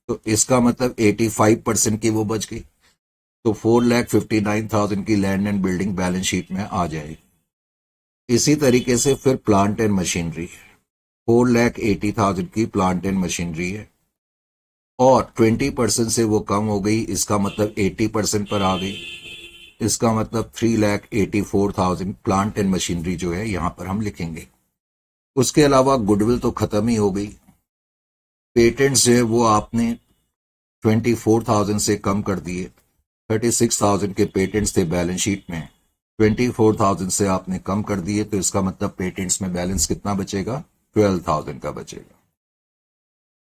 तो इसका मतलब 85% की वो बच गई, तो 4,59,000 की land and building balance sheet में आ जाएगी। इसी तरीके से फिर प्लांट एंड मशीनरी है, 4,80,000 की प्लांट एंड मशीनरी है और 20% से वो कम हो गई, इसका मतलब 80% पर आ गई, इसका मतलब 3,84,000 प्लांट एंड मशीनरी जो है यहां पर हम लिखेंगे। उसके अलावा गुडविल तो खत्म ही हो गई। पेटेंट्स जो है वो आपने 24,000 से कम कर दिए, 36,000 के पेटेंट्स थे बैलेंस शीट में, 24,000 से आपने कम कर दिए, तो इसका मतलब पेटेंट्स में बैलेंस कितना बचेगा? 12,000 का बचेगा।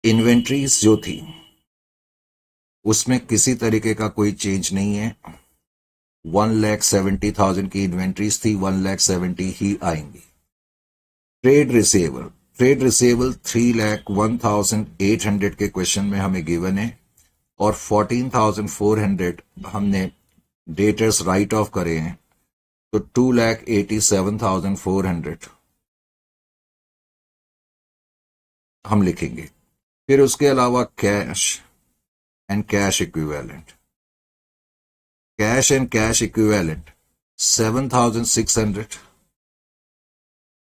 इन्वेंट्रीज जो थी उसमें किसी तरीके का कोई चेंज नहीं है, 1,70,000 की इन्वेंट्रीज थी, 1,70,000 ही आएंगी। ट्रेड रिसेबल, ट्रेड रिसेबल 3,01,800 के क्वेश्चन में हमें गिवन है और 14,400 हमने डेटर्स राइट ऑफ करे हैं, तो 2,87,400 हम लिखेंगे। फिर उसके अलावा cash and cash equivalent, cash and cash equivalent 7,600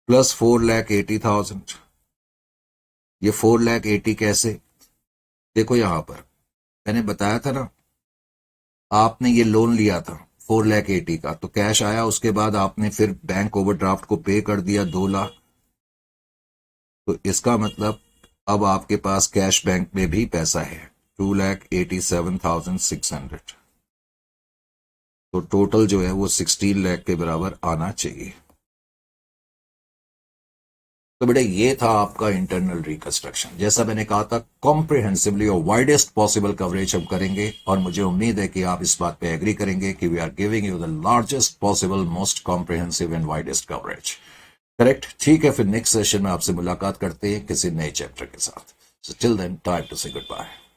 plus 4,80,000। ये 4,80,000 कैसे? देखो यहां पर मैंने बताया था ना, आपने ये लोन लिया था 4,80,000 का, तो कैश आया, उसके बाद आपने फिर बैंक ओवरड्राफ्ट को पे कर दिया 2 लाख, तो इसका मतलब अब आपके पास कैश बैंक में भी पैसा है 2,87,600, तो टोटल जो है वो 16 लाख के बराबर आना चाहिए। तो बेटा ये था आपका इंटरनल रिकंस्ट्रक्शन। जैसा मैंने कहा था, कॉम्प्रिहेंसिवली और वाइडेस्ट पॉसिबल कवरेज हम करेंगे और मुझे उम्मीद है कि आप इस बात पे एग्री करेंगे कि we are giving you the largest possible most comprehensive and widest coverage. Correct, ठीक है, फिर नेक्स्ट सेशन में आपसे मुलाकात करते हैं किसी नए चैप्टर के साथ। So till then, time to say good bye.